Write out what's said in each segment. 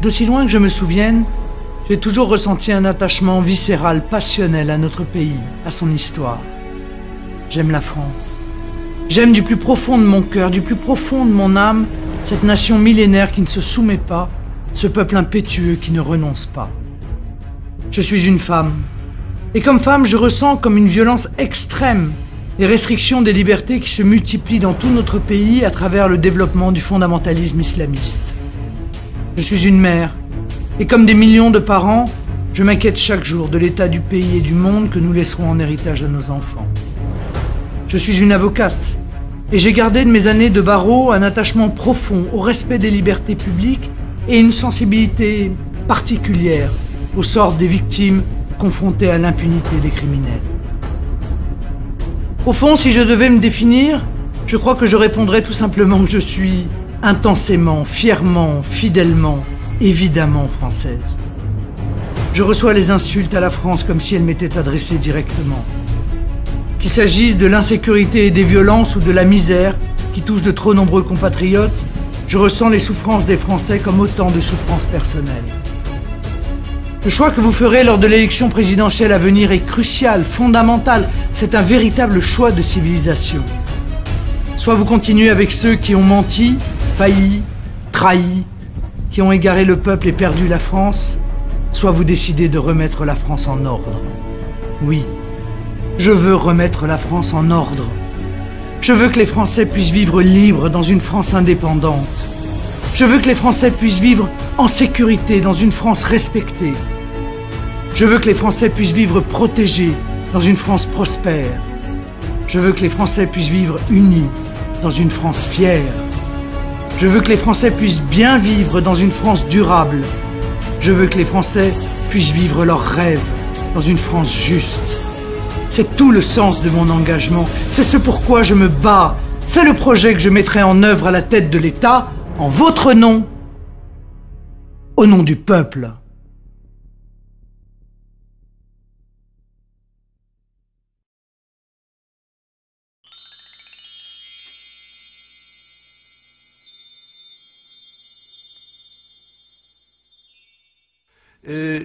D'aussi loin que je me souvienne, j'ai toujours ressenti un attachement viscéral, passionnel à notre pays, à son histoire. J'aime la France. J'aime du plus profond de mon cœur, du plus profond de mon âme, cette nation millénaire qui ne se soumet pas, ce peuple impétueux qui ne renonce pas. Je suis une femme. Et comme femme, je ressens comme une violence extrême les restrictions des libertés qui se multiplient dans tout notre pays à travers le développement du fondamentalisme islamiste. Je suis une mère. Et comme des millions de parents, je m'inquiète chaque jour de l'état du pays et du monde que nous laisserons en héritage à nos enfants. Je suis une avocate. Et j'ai gardé de mes années de barreau un attachement profond au respect des libertés publiques et une sensibilité particulière au sort des victimes confrontées à l'impunité des criminels. Au fond, si je devais me définir, je crois que je répondrais tout simplement que je suis intensément, fièrement, fidèlement, évidemment française. Je reçois les insultes à la France comme si elles m'étaient adressées directement. Qu'il s'agisse de l'insécurité et des violences ou de la misère qui touche de trop nombreux compatriotes, je ressens les souffrances des Français comme autant de souffrances personnelles. Le choix que vous ferez lors de l'élection présidentielle à venir est crucial, fondamental. C'est un véritable choix de civilisation. Soit vous continuez avec ceux qui ont menti, failli, trahi, qui ont égaré le peuple et perdu la France, soit vous décidez de remettre la France en ordre. Oui, je veux remettre la France en ordre. Je veux que les Français puissent vivre libres dans une France indépendante. Je veux que les Français puissent vivre en sécurité dans une France respectée. Je veux que les Français puissent vivre protégés dans une France prospère. Je veux que les Français puissent vivre unis dans une France fière. Je veux que les Français puissent bien vivre dans une France durable. Je veux que les Français puissent vivre leurs rêves dans une France juste. C'est tout le sens de mon engagement. C'est ce pourquoi je me bats. C'est le projet que je mettrai en œuvre à la tête de l'État, en votre nom, au nom du peuple.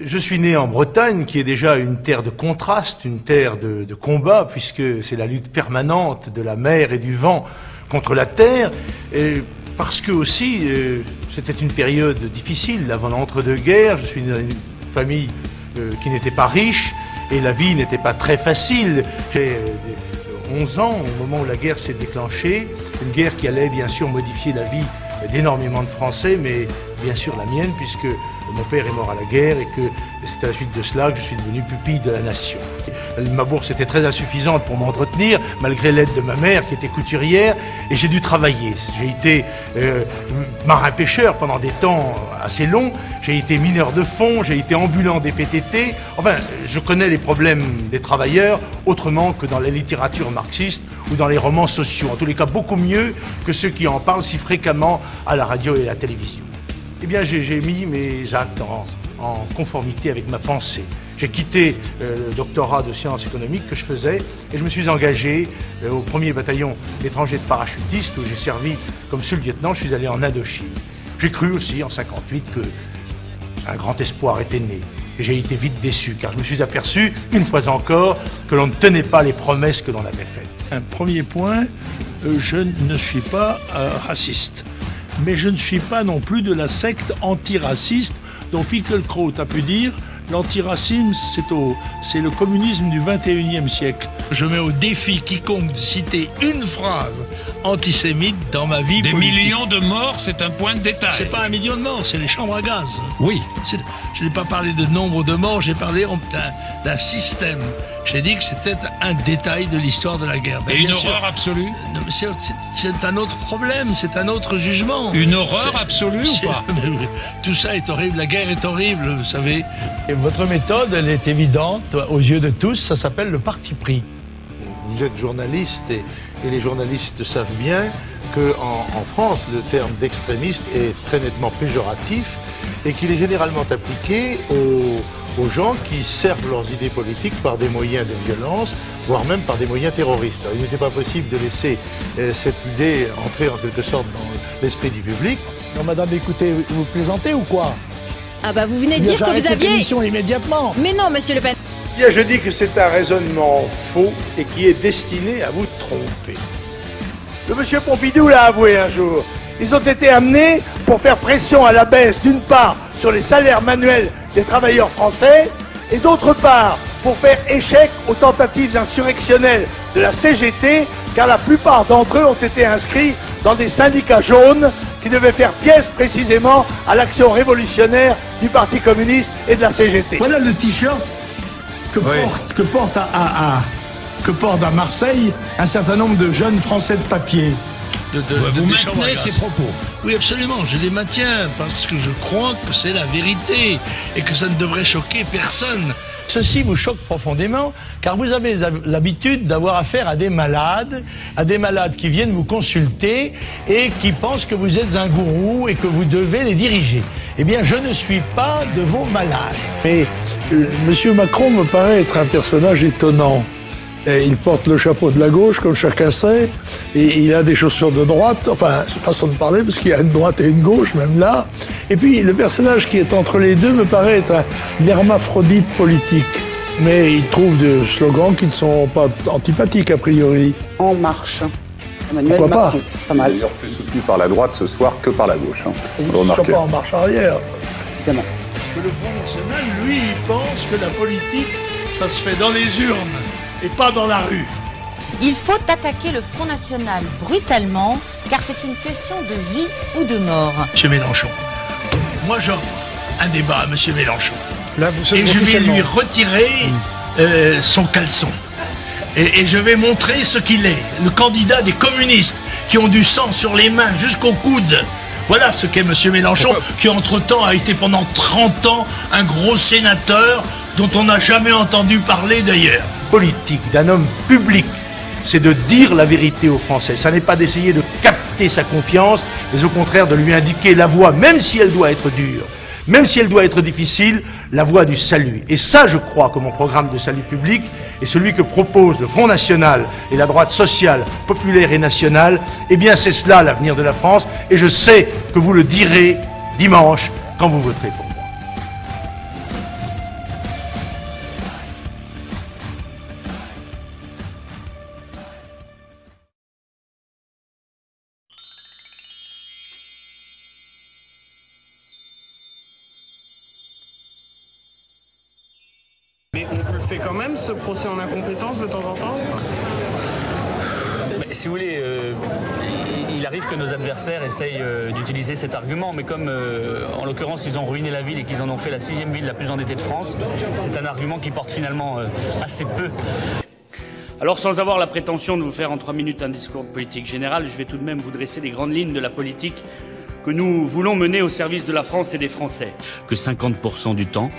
Je suis né en Bretagne, qui est déjà une terre de contraste, une terre de combat, puisque c'est la lutte permanente de la mer et du vent contre la terre, et parce que aussi c'était une période difficile avant l'entre-deux-guerres. Je suis né dans une famille qui n'était pas riche, et la vie n'était pas très facile. J'ai 11 ans au moment où la guerre s'est déclenchée, une guerre qui allait bien sûr modifier la vie d'énormément de Français, mais bien sûr la mienne, puisque mon père est mort à la guerre et que c'est à la suite de cela que je suis devenu pupille de la nation. Ma bourse était très insuffisante pour m'entretenir, malgré l'aide de ma mère qui était couturière, et j'ai dû travailler. J'ai été marin-pêcheur pendant des temps assez longs, j'ai été mineur de fond, j'ai été ambulant des PTT. Enfin, je connais les problèmes des travailleurs autrement que dans la littérature marxiste ou dans les romans sociaux. En tous les cas, beaucoup mieux que ceux qui en parlent si fréquemment à la radio et à la télévision. Eh bien, j'ai mis mes actes en conformité avec ma pensée. J'ai quitté le doctorat de sciences économiques que je faisais et je me suis engagé au 1er bataillon d'étrangers de parachutistes où j'ai servi comme sous-lieutenant. Je suis allé en Indochine. J'ai cru aussi en 58 qu'un grand espoir était né. Et j'ai été vite déçu car je me suis aperçu, une fois encore, que l'on ne tenait pas les promesses que l'on avait faites. Un premier point, je ne suis pas raciste. Mais je ne suis pas non plus de la secte antiraciste dont Finkielkraut a pu dire l'antiracisme, c'est le communisme du 21e siècle. Je mets au défi quiconque de citer une phrase antisémite dans ma vie politique. Des millions de morts, c'est un point de détail. C'est pas 1 million de morts, c'est les chambres à gaz. Oui. Je n'ai pas parlé de nombre de morts, j'ai parlé d'un système. J'ai dit que c'était un détail de l'histoire de la guerre. Et une horreur absolue? C'est un autre problème, c'est un autre jugement. Une horreur absolue ou pas? Tout ça est horrible, la guerre est horrible, vous savez. Et votre méthode, elle est évidente aux yeux de tous, ça s'appelle le parti pris. Vous êtes journaliste et les journalistes savent bien qu'en France, le terme d'extrémiste est très nettement péjoratif et qu'il est généralement appliqué aux gens qui servent leurs idées politiques par des moyens de violence, voire même par des moyens terroristes. Alors, il n'était pas possible de laisser cette idée entrer en quelque sorte dans l'esprit du public. Non, madame, écoutez, vous plaisantez ou quoi? Ah bah vous venez de dire que vous aviez... immédiatement. Mais non, monsieur Le Pen. Bien, je dis que c'est un raisonnement faux et qui est destiné à vous tromper. Le monsieur Pompidou l'a avoué un jour. Ils ont été amenés pour faire pression à la baisse, d'une part, sur les salaires manuels des travailleurs français, et d'autre part, pour faire échec aux tentatives insurrectionnelles de la CGT, car la plupart d'entre eux ont été inscrits dans des syndicats jaunes qui devaient faire pièce précisément à l'action révolutionnaire du Parti communiste et de la CGT. Voilà le t-shirt que porte à Marseille un certain nombre de jeunes Français de papier. Vous maintenez ces propos? Oui, absolument, je les maintiens parce que je crois que c'est la vérité et que ça ne devrait choquer personne. Ceci vous choque profondément, car vous avez l'habitude d'avoir affaire à des malades qui viennent vous consulter et qui pensent que vous êtes un gourou et que vous devez les diriger. Eh bien, je ne suis pas de vos malades. Mais M. Macron me paraît être un personnage étonnant. Et il porte le chapeau de la gauche, comme chacun sait, et il a des chaussures de droite, enfin, façon de parler, parce qu'il y a une droite et une gauche, même là. Et puis, le personnage qui est entre les deux me paraît être un hermaphrodite politique. Mais il trouve des slogans qui ne sont pas antipathiques, a priori. En marche. Emmanuel Pourquoi Macron, pas? c'est pas mal. D'ailleurs, plus soutenu par la droite ce soir que par la gauche. Il ne soit pas en marche arrière. Évidemment. Le Front National, lui, il pense que la politique, ça se fait dans les urnes et pas dans la rue. Il faut attaquer le Front National brutalement, car c'est une question de vie ou de mort. Monsieur Mélenchon, moi j'offre un débat à Monsieur Mélenchon. Là, vous et je vais lui retirer son caleçon. Et je vais montrer ce qu'il est, le candidat des communistes qui ont du sang sur les mains jusqu'au coude. Voilà ce qu'est Monsieur Mélenchon, qui entre-temps a été pendant 30 ans un gros sénateur dont on n'a jamais entendu parler d'ailleurs. Politique d'un homme public, c'est de dire la vérité aux Français. Ça n'est pas d'essayer de capter sa confiance, mais au contraire de lui indiquer la voie, même si elle doit être dure, même si elle doit être difficile, la voie du salut. Et ça, je crois que mon programme de salut public est celui que propose le Front National et la droite sociale, populaire et nationale. Eh bien, c'est cela l'avenir de la France, et je sais que vous le direz dimanche quand vous voterez pour moi. Mais on le fait quand même, ce procès en incompétence de temps en temps? Si vous voulez, il arrive que nos adversaires essayent d'utiliser cet argument, mais comme en l'occurrence ils ont ruiné la ville et qu'ils en ont fait la 6e ville la plus endettée de France, c'est un argument qui porte finalement assez peu. Alors sans avoir la prétention de vous faire en 3 minutes un discours de politique générale, je vais tout de même vous dresser les grandes lignes de la politique que nous voulons mener au service de la France et des Français. Que 50% du temps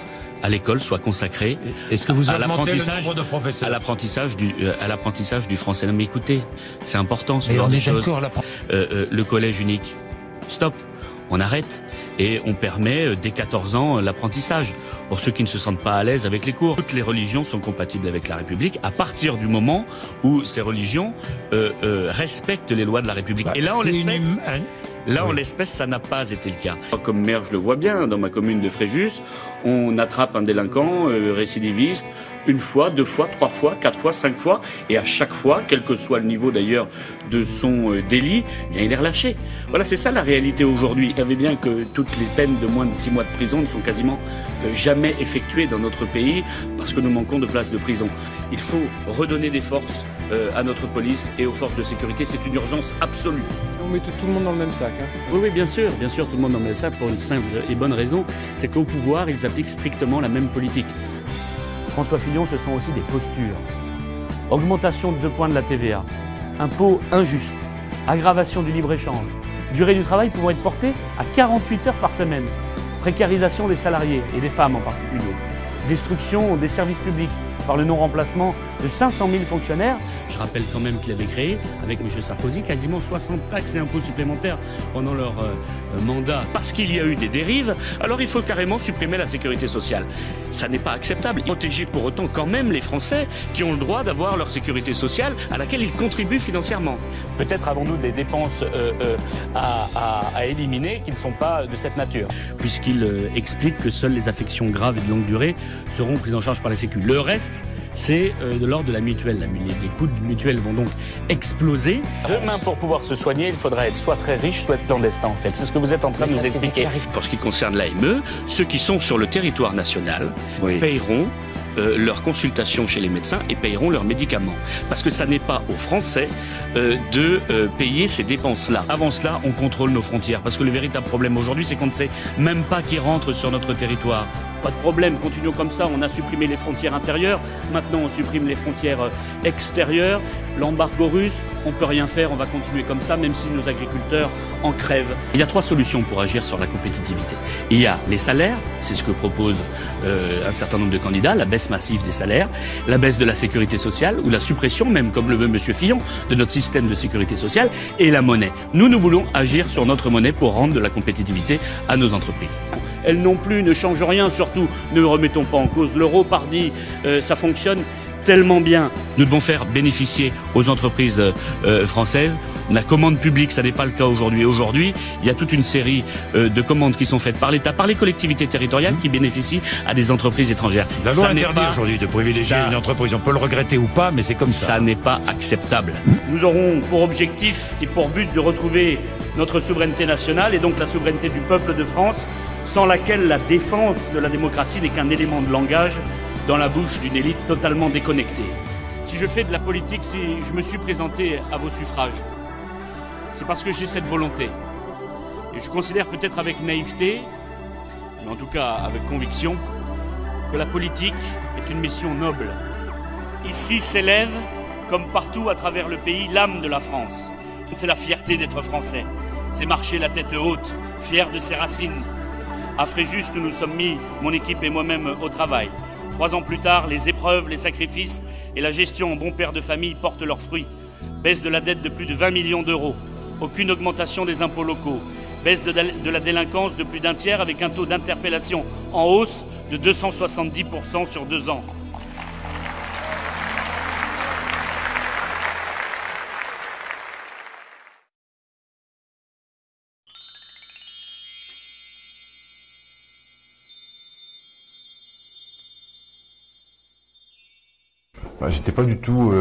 à l'école soit consacré Est-ce que vous augmentez le nombre de professeurs? à l'apprentissage du français. Non mais écoutez, c'est important ce Et genre on de est choses. d'accord, Le collège unique, stop, on arrête et on permet dès 14 ans l'apprentissage pour ceux qui ne se sentent pas à l'aise avec les cours. Toutes les religions sont compatibles avec la République à partir du moment où ces religions respectent les lois de la République. Et là, en l'espèce, ça n'a pas été le cas. Comme maire, je le vois bien, dans ma commune de Fréjus, on attrape un délinquant récidiviste 1 fois, 2 fois, 3 fois, 4 fois, 5 fois, et à chaque fois, quel que soit le niveau d'ailleurs de son délit, eh bien, il est relâché. Voilà, c'est ça la réalité aujourd'hui. Vous savez bien que toutes les peines de moins de 6 mois de prison ne sont quasiment jamais effectuées dans notre pays parce que nous manquons de places de prison. Il faut redonner des forces à notre police et aux forces de sécurité. C'est une urgence absolue. On met tout le monde dans le même sac. Hein. Oui, bien sûr, tout le monde dans le même sac pour une simple et bonne raison, c'est qu'au pouvoir, ils appliquent strictement la même politique. François Fillon, ce sont aussi des postures. Augmentation de 2 points de la TVA, impôt injuste, aggravation du libre-échange, durée du travail pouvant être portée à 48 heures par semaine, précarisation des salariés et des femmes en particulier, destruction des services publics par le non-remplacement de 500 000 fonctionnaires. Je rappelle quand même qu'il avait créé, avec M. Sarkozy, quasiment 60 taxes et impôts supplémentaires pendant leur mandat parce qu'il y a eu des dérives, alors il faut carrément supprimer la sécurité sociale. Ça n'est pas acceptable. Protéger pour autant quand même les Français qui ont le droit d'avoir leur sécurité sociale à laquelle ils contribuent financièrement. Peut-être avons-nous des dépenses à éliminer qui ne sont pas de cette nature. Puisqu'il explique que seules les affections graves et de longue durée seront prises en charge par la Sécu. Le reste, c'est de l'ordre de la mutuelle. Les coûts de mutuelle vont donc exploser. Demain, pour pouvoir se soigner, il faudra être soit très riche, soit clandestin en fait. C'est ce que vous êtes en train de nous expliquer. Pour ce qui concerne l'AME, ceux qui sont sur le territoire national paieront leur consultation chez les médecins et paieront leurs médicaments. Parce que ça n'est pas aux Français de payer ces dépenses-là. Avant cela, on contrôle nos frontières. Parce que le véritable problème aujourd'hui, c'est qu'on ne sait même pas qui rentre sur notre territoire. Pas de problème, continuons comme ça. On a supprimé les frontières intérieures. Maintenant, on supprime les frontières extérieures. L'embargo russe, on ne peut rien faire. On va continuer comme ça, même si nos agriculteurs en crèvent. Il y a 3 solutions pour agir sur la compétitivité. Il y a les salaires, c'est ce que propose un certain nombre de candidats, la baisse massive des salaires, la baisse de la sécurité sociale, ou la suppression, même comme le veut M. Fillon, de notre système de sécurité sociale, et la monnaie. Nous voulons agir sur notre monnaie pour rendre de la compétitivité à nos entreprises. Elles non plus ne changent rien, surtout ne remettons pas en cause l'euro, pardi, ça fonctionne tellement bien. Nous devons faire bénéficier aux entreprises françaises la commande publique, ça n'est pas le cas aujourd'hui. Aujourd'hui, il y a toute une série de commandes qui sont faites par l'État, par les collectivités territoriales qui bénéficient à des entreprises étrangères. La loi interdit aujourd'hui de privilégier une entreprise. On peut le regretter ou pas, mais c'est comme ça. Ça n'est pas acceptable. Nous aurons pour objectif et pour but de retrouver notre souveraineté nationale et donc la souveraineté du peuple de France, sans laquelle la défense de la démocratie n'est qu'un élément de langage dans la bouche d'une élite totalement déconnectée. Si je fais de la politique, si je me suis présenté à vos suffrages, c'est parce que j'ai cette volonté. Et je considère peut-être avec naïveté, mais en tout cas avec conviction, que la politique est une mission noble. Ici s'élève, comme partout à travers le pays, l'âme de la France. C'est la fierté d'être français. C'est marcher la tête haute, fier de ses racines. À Fréjus, nous nous sommes mis, mon équipe et moi-même, au travail. 3 ans plus tard, les épreuves, les sacrifices et la gestion en bon père de famille portent leurs fruits. Baisse de la dette de plus de 20 millions d'euros, aucune augmentation des impôts locaux, baisse de la délinquance de plus d'1 tiers avec un taux d'interpellation en hausse de 270% sur 2 ans. J'étais pas du tout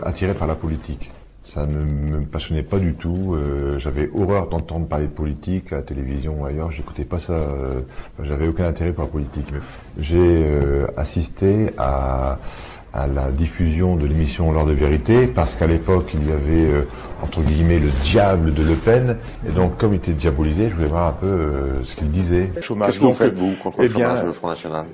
attiré par la politique. Ça ne me passionnait pas du tout. J'avais horreur d'entendre parler de politique à la télévision ou ailleurs. J'écoutais pas ça. J'avais aucun intérêt pour la politique. J'ai assisté à la diffusion de l'émission L'heure de vérité parce qu'à l'époque il y avait entre guillemets le diable de Le Pen et donc comme il était diabolisé, je voulais voir un peu ce qu'il disait. Qu'est-ce que vous faites vous contre le chômage, le Front National?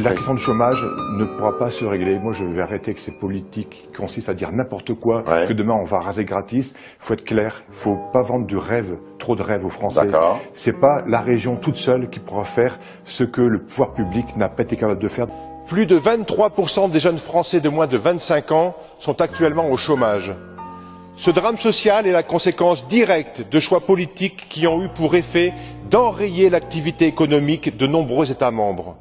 La question du chômage ne pourra pas se régler. Moi, je vais arrêter que ces politiques qui consistent à dire n'importe quoi, que demain on va raser gratis. Il faut être clair, il faut pas vendre du rêve, trop de rêve aux Français. C'est pas la région toute seule qui pourra faire ce que le pouvoir public n'a pas été capable de faire. Plus de 23% des jeunes Français de moins de 25 ans sont actuellement au chômage. Ce drame social est la conséquence directe de choix politiques qui ont eu pour effet d'enrayer l'activité économique de nombreux États membres.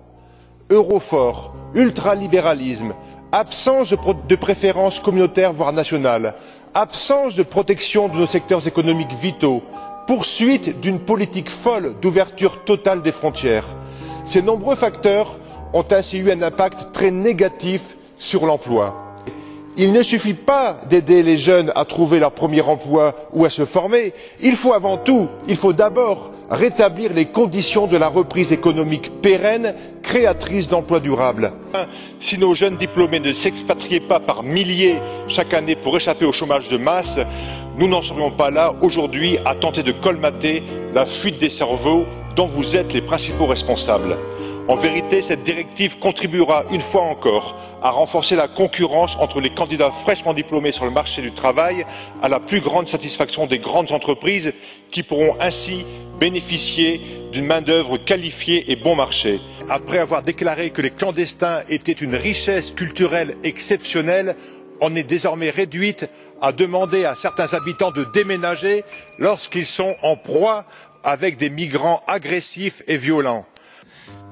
Eurofort, ultralibéralisme, absence de préférences communautaires voire nationales, absence de protection de nos secteurs économiques vitaux, poursuite d'une politique folle d'ouverture totale des frontières. Ces nombreux facteurs ont ainsi eu un impact très négatif sur l'emploi. Il ne suffit pas d'aider les jeunes à trouver leur premier emploi ou à se former, il faut d'abord rétablir les conditions de la reprise économique pérenne, créatrice d'emplois durables. Si nos jeunes diplômés ne s'expatriaient pas par milliers chaque année pour échapper au chômage de masse, nous n'en serions pas là aujourd'hui à tenter de colmater la fuite des cerveaux dont vous êtes les principaux responsables. En vérité, cette directive contribuera une fois encore à renforcer la concurrence entre les candidats fraîchement diplômés sur le marché du travail, à la plus grande satisfaction des grandes entreprises qui pourront ainsi bénéficier d'une main-d'œuvre qualifiée et bon marché. Après avoir déclaré que les clandestins étaient une richesse culturelle exceptionnelle, on est désormais réduite à demander à certains habitants de déménager lorsqu'ils sont en proie avec des migrants agressifs et violents.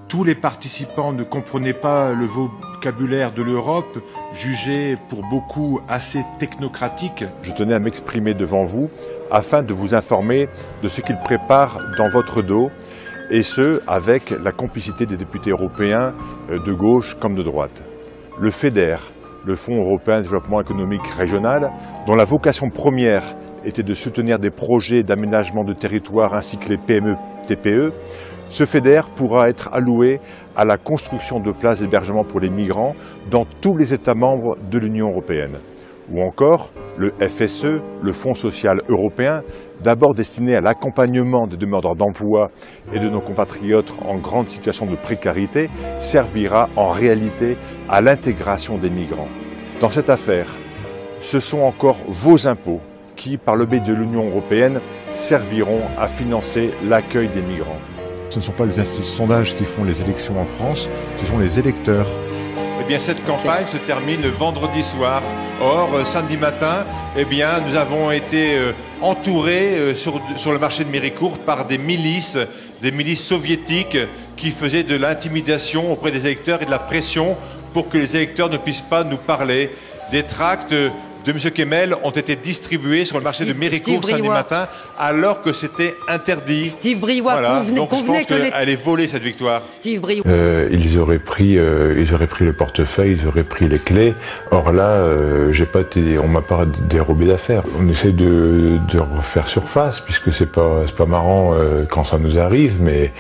Tous les participants ne comprenaient pas le vocabulaire de l'Europe, jugé pour beaucoup assez technocratique. Je tenais à m'exprimer devant vous afin de vous informer de ce qu'ils préparent dans votre dos, et ce, avec la complicité des députés européens de gauche comme de droite. Le FEDER, le Fonds européen de développement économique régional, dont la vocation première était de soutenir des projets d'aménagement de territoire ainsi que les PME-TPE, ce FEDER pourra être alloué à la construction de places d'hébergement pour les migrants dans tous les États membres de l'Union européenne. Ou encore le FSE, le Fonds social européen, d'abord destiné à l'accompagnement des demandeurs d'emploi et de nos compatriotes en grande situation de précarité, servira en réalité à l'intégration des migrants. Dans cette affaire, ce sont encore vos impôts qui, par le biais de l'Union européenne, serviront à financer l'accueil des migrants. Ce ne sont pas les instituts de sondage qui font les élections en France, ce sont les électeurs. Eh bien, cette campagne se termine le vendredi soir. Or, samedi matin, eh bien, nous avons été entourés sur le marché de Méricourt par des milices soviétiques qui faisaient de l'intimidation auprès des électeurs et de la pression pour que les électeurs ne puissent pas nous parler. Des tracts de M. Kemmel ont été distribués sur le marché de Méricourt samedi matin, alors que c'était interdit. Steve Briouat, voilà. Donc je pense qu'elle est volée, cette victoire. Steve Briouat. Ils auraient pris le portefeuille, ils auraient pris les clés. Or là, on m'a pas dérobé d'affaires. On essaie de refaire surface, puisque c'est pas marrant quand ça nous arrive, mais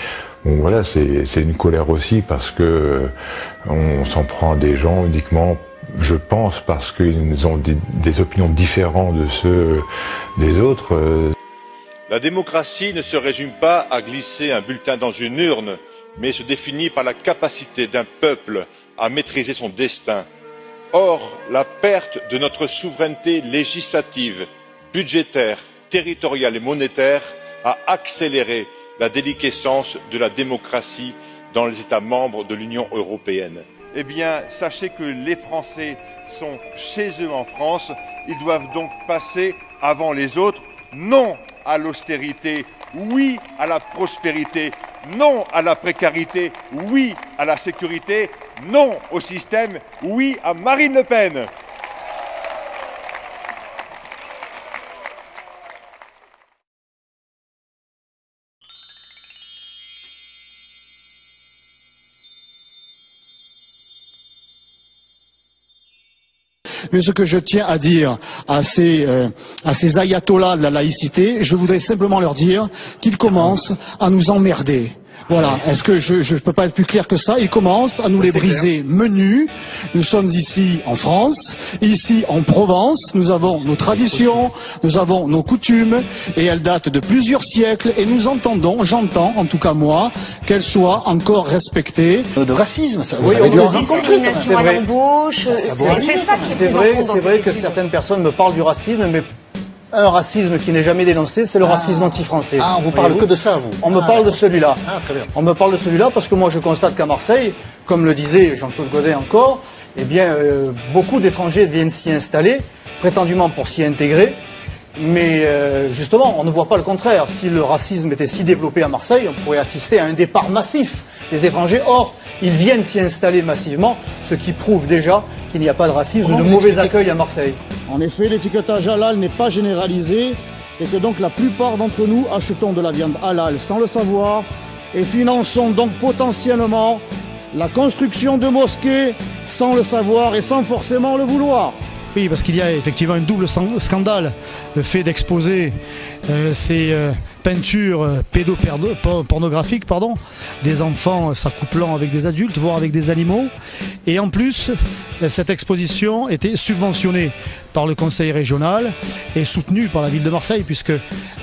bon, voilà, c'est une colère aussi parce que on s'en prend à des gens uniquement, je pense, parce qu'ils ont des opinions différentes de ceux des autres. La démocratie ne se résume pas à glisser un bulletin dans une urne, mais se définit par la capacité d'un peuple à maîtriser son destin. Or, la perte de notre souveraineté législative, budgétaire, territoriale et monétaire a accéléré la déliquescence de la démocratie dans les États membres de l'Union européenne. Eh bien, sachez que les Français sont chez eux en France. Ils doivent donc passer avant les autres. Non à l'austérité, oui à la prospérité, non à la précarité, oui à la sécurité, non au système, oui à Marine Le Pen. Mais ce que je tiens à dire à ces ayatollahs de la laïcité, je voudrais simplement leur dire qu'ils commencent à nous emmerder. Voilà, est-ce que je ne peux pas être plus clair que ça? Ils commencent à nous les briser menus. Nous sommes ici en France, ici en Provence, nous avons nos traditions, nous avons nos coutumes, et elles datent de plusieurs siècles, et nous entendons, j'entends, en tout cas moi, qu'elles soient encore respectées. De racisme, ça oui, avez dû en discrimination à l'embauche, c'est ça qui est c'est vrai que certaines personnes me parlent du racisme, mais un racisme qui n'est jamais dénoncé, c'est le racisme anti-français. Ah, on vous parle que de ça, vous? On me parle de celui-là. Ah, très bien. On me parle de celui-là parce que moi je constate qu'à Marseille, comme le disait Jean-Claude Godet encore, eh bien, beaucoup d'étrangers viennent s'y installer, prétendument pour s'y intégrer. Mais justement, on ne voit pas le contraire. Si le racisme était si développé à Marseille, on pourrait assister à un départ massif des étrangers. Or, ils viennent s'y installer massivement, ce qui prouve déjà qu'il n'y a pas de racisme, de mauvais accueil à Marseille. En effet, l'étiquetage halal n'est pas généralisé, et que donc la plupart d'entre nous achetons de la viande halal sans le savoir, et finançons donc potentiellement la construction de mosquées sans le savoir et sans forcément le vouloir. Oui, parce qu'il y a effectivement un double scandale, le fait d'exposer ces peintures pédopornographiques, des enfants s'accouplant avec des adultes, voire avec des animaux. Et en plus, cette exposition était subventionnée par le conseil régional et soutenue par la ville de Marseille, puisque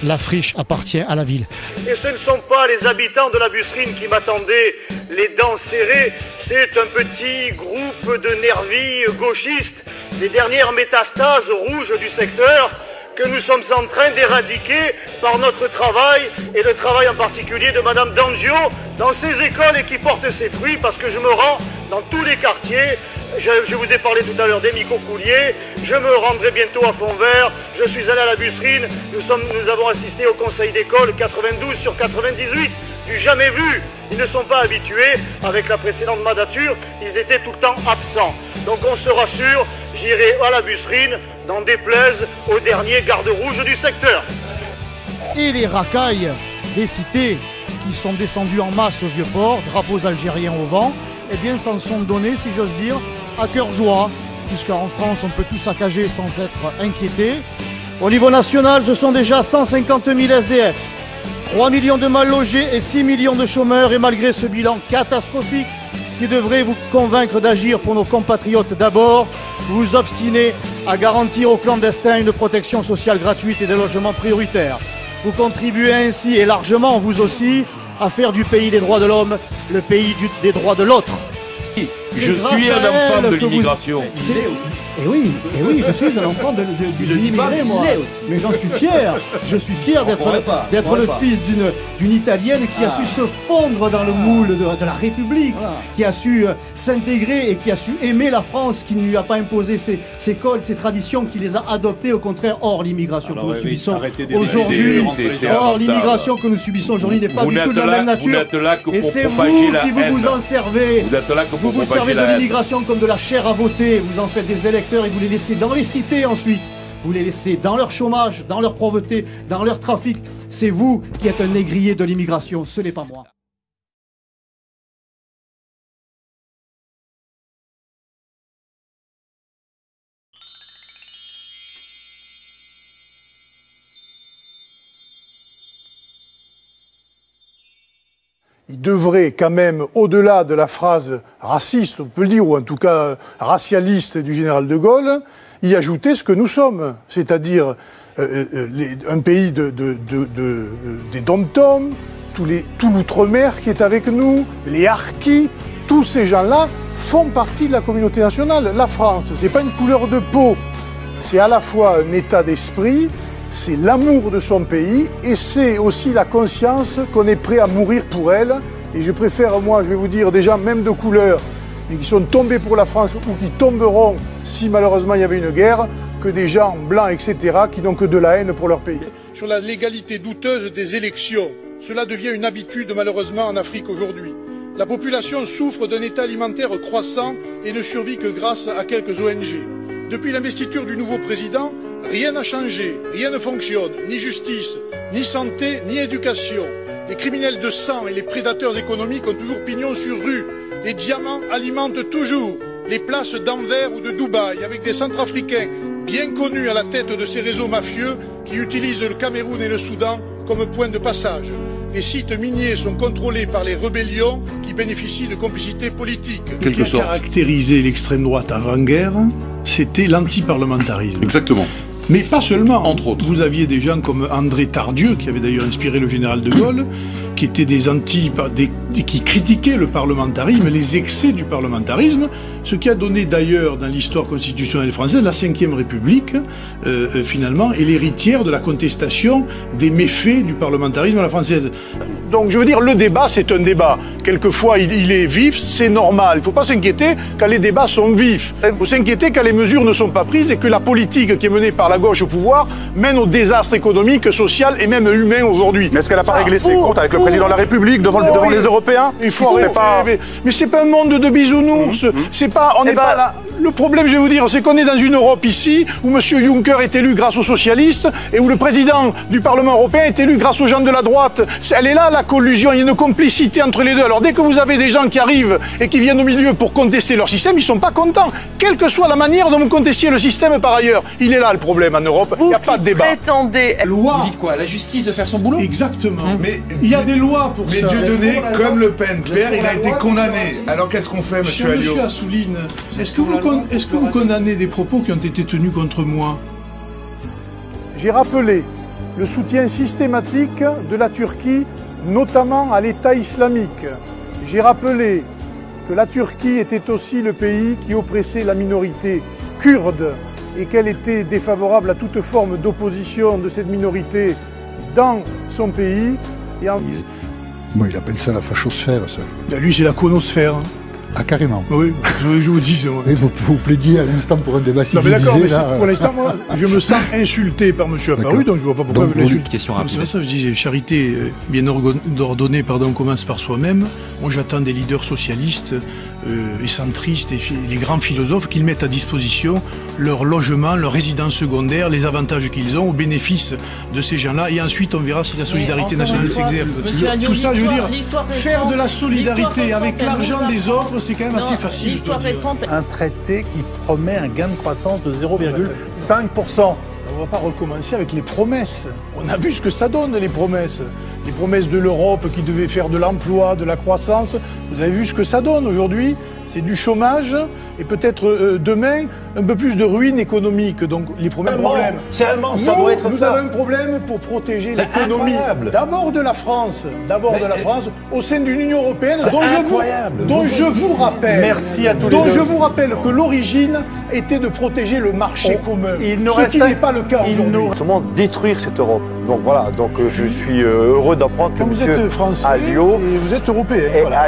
la friche appartient à la ville. Et ce ne sont pas les habitants de la Busserine qui m'attendaient les dents serrées, c'est un petit groupe de nervis gauchistes, les dernières métastases rouges du secteur, que nous sommes en train d'éradiquer par notre travail, et le travail en particulier de Madame D'Angio dans ces écoles, et qui porte ses fruits, parce que je me rends dans tous les quartiers Je vous ai parlé tout à l'heure des Micocouliers, je me rendrai bientôt à Fontvert, je suis allé à la Busserine, nous avons assisté au conseil d'école 92 sur 98, du jamais vu. Ils ne sont pas habitués, avec la précédente mandature, ils étaient tout le temps absents. Donc on se rassure, j'irai à la Busserine, n'en déplaise aux derniers gardes-rouges du secteur. Et les racailles des cités qui sont descendus en masse au Vieux-Port, drapeaux algériens au vent, eh bien s'en sont donnés, si j'ose dire, à cœur joie, puisqu'en France on peut tout saccager sans être inquiété. Au niveau national, ce sont déjà 150 000 SDF, 3 millions de mal logés et 6 millions de chômeurs, et malgré ce bilan catastrophique qui devrait vous convaincre d'agir pour nos compatriotes d'abord, vous vous obstinez à garantir aux clandestins une protection sociale gratuite et des logements prioritaires. Vous contribuez ainsi, et largement vous aussi, à faire du pays des droits de l'homme le pays des droits de l'autre. Je suis un enfant de l'immigration. Et oui, je suis un enfant de l'immigré, moi. Mais j'en suis fier. Je suis fier d'être le fils d'une Italienne qui a su se fondre dans le moule de la République, qui a su s'intégrer et qui a su aimer la France, qui ne lui a pas imposé ses codes, ses traditions, qui les a adoptées, au contraire. Or, l'immigration que nous subissons aujourd'hui, l'immigration que nous subissons aujourd'hui n'est pas du tout de la même nature. Et c'est vous qui vous en servez. Vous vous servez de l'immigration comme de la chair à voter. Vous en faites des électeurs et vous les laissez dans les cités ensuite. Vous les laissez dans leur chômage, dans leur pauvreté, dans leur trafic. C'est vous qui êtes un négrier de l'immigration, ce n'est pas moi. Il devrait quand même, au-delà de la phrase raciste, on peut le dire, ou en tout cas racialiste du général de Gaulle, y ajouter ce que nous sommes, c'est-à-dire un pays des dom-toms, tout l'outre-mer qui est avec nous, les harkis, tous ces gens-là font partie de la communauté nationale. La France, c'est pas une couleur de peau, c'est à la fois un état d'esprit, c'est l'amour de son pays et c'est aussi la conscience qu'on est prêt à mourir pour elle. Et je préfère, moi, je vais vous dire, des gens même de couleur, mais qui sont tombés pour la France ou qui tomberont si malheureusement il y avait une guerre, que des gens blancs, etc., qui n'ont que de la haine pour leur pays. Sur la légalité douteuse des élections, cela devient une habitude malheureusement en Afrique aujourd'hui. La population souffre d'un état alimentaire croissant et ne survit que grâce à quelques ONG. Depuis l'investiture du nouveau président, rien n'a changé, rien ne fonctionne, ni justice, ni santé, ni éducation. Les criminels de sang et les prédateurs économiques ont toujours pignon sur rue. Les diamants alimentent toujours les places d'Anvers ou de Dubaï, avec des Centrafricains bien connus à la tête de ces réseaux mafieux qui utilisent le Cameroun et le Soudan comme point de passage. Les sites miniers sont contrôlés par les rébellions qui bénéficient de complicité politique. Ce qui a caractérisé l'extrême droite avant-guerre, c'était l'antiparlementarisme. Exactement. Mais pas seulement. Entre autres. Vous aviez des gens comme André Tardieu, qui avait d'ailleurs inspiré le général de Gaulle, qui étaient qui critiquaient le parlementarisme, les excès du parlementarisme, ce qui a donné d'ailleurs dans l'histoire constitutionnelle française la Ve République, finalement, est l'héritière de la contestation des méfaits du parlementarisme à la française. Donc je veux dire, le débat, c'est un débat. Quelquefois, il est vif, c'est normal. Il ne faut pas s'inquiéter quand les débats sont vifs. Il faut s'inquiéter quand les mesures ne sont pas prises et que la politique qui est menée par la gauche au pouvoir mène au désastre économique, social et même humain aujourd'hui. Mais est-ce qu'elle n'a pas réglé ses comptes avec le président de la République devant les Européens? Il faut arrêter. Mais c'est pas un monde de bisounours. C'est pas, on n'est pas là. Le problème, je vais vous dire, c'est qu'on est dans une Europe ici où M. Juncker est élu grâce aux socialistes et où le président du Parlement européen est élu grâce aux gens de la droite. Elle est là, la collusion, il y a une complicité entre les deux. Alors dès que vous avez des gens qui arrivent et qui viennent au milieu pour contester leur système, ils ne sont pas contents. Quelle que soit la manière dont vous contestiez le système par ailleurs. Il est là le problème en Europe, il n'y a pas de débat. Prétendez... Loi. Vous dites quoi? La justice de faire son boulot? Exactement. Mais il y a des lois pour ça. Mais Dieudonné, comme Le Pen, père, il a été condamné. Alors qu'est-ce qu'on fait, monsieur Alliot? Monsieur Assouline, est-ce que vous condamnez des propos qui ont été tenus contre moi? J'ai rappelé le soutien systématique de la Turquie, notamment à l'État islamique. J'ai rappelé que la Turquie était aussi le pays qui oppressait la minorité kurde et qu'elle était défavorable à toute forme d'opposition de cette minorité dans son pays. Moi, il appelle ça la fachosphère, ça. Lui, c'est la conosphère. Ah, carrément. Oui, je vous dis. Et vous plaidiez à l'instant pour un débat civilisé. Non, mais d'accord, mais là, pour l'instant, moi, je me sens insulté par M. Apparu, donc je ne vois pas pourquoi vous l'insultez. Question C'est pour ça que je disais, charité bien ordonnée, commence par soi-même. Moi, j'attends des leaders socialistes et centristes et les grands philosophes qu'ils mettent à disposition leur logement, leur résidence secondaire, les avantages qu'ils ont au bénéfice de ces gens-là. Et ensuite, on verra si la solidarité nationale s'exerce. Tout ça, je veux dire, faire de la solidarité avec l'argent des autres, c'est quand même assez facile. L'histoire récente. Un traité qui promet un gain de croissance de 0,5%. On ne va pas recommencer avec les promesses. On a vu ce que ça donne, les promesses. Les promesses de l'Europe qui devaient faire de l'emploi, de la croissance. Vous avez vu ce que ça donne aujourd'hui. C'est du chômage et peut-être demain un peu plus de ruine économique. Donc les problèmes. C'est allemand, ça doit être ça. Nous avons un problème pour protéger l'économie. D'abord de la France, au sein d'une Union européenne dont je vous rappelle. Merci à tous les deux. Dont je vous rappelle que l'origine était de protéger le marché commun. Ce qui n'est pas le cas aujourd'hui. Comment détruire cette Europe. Donc voilà, je suis heureux d'apprendre que vous êtes français Alliot et vous êtes européen. Et voilà,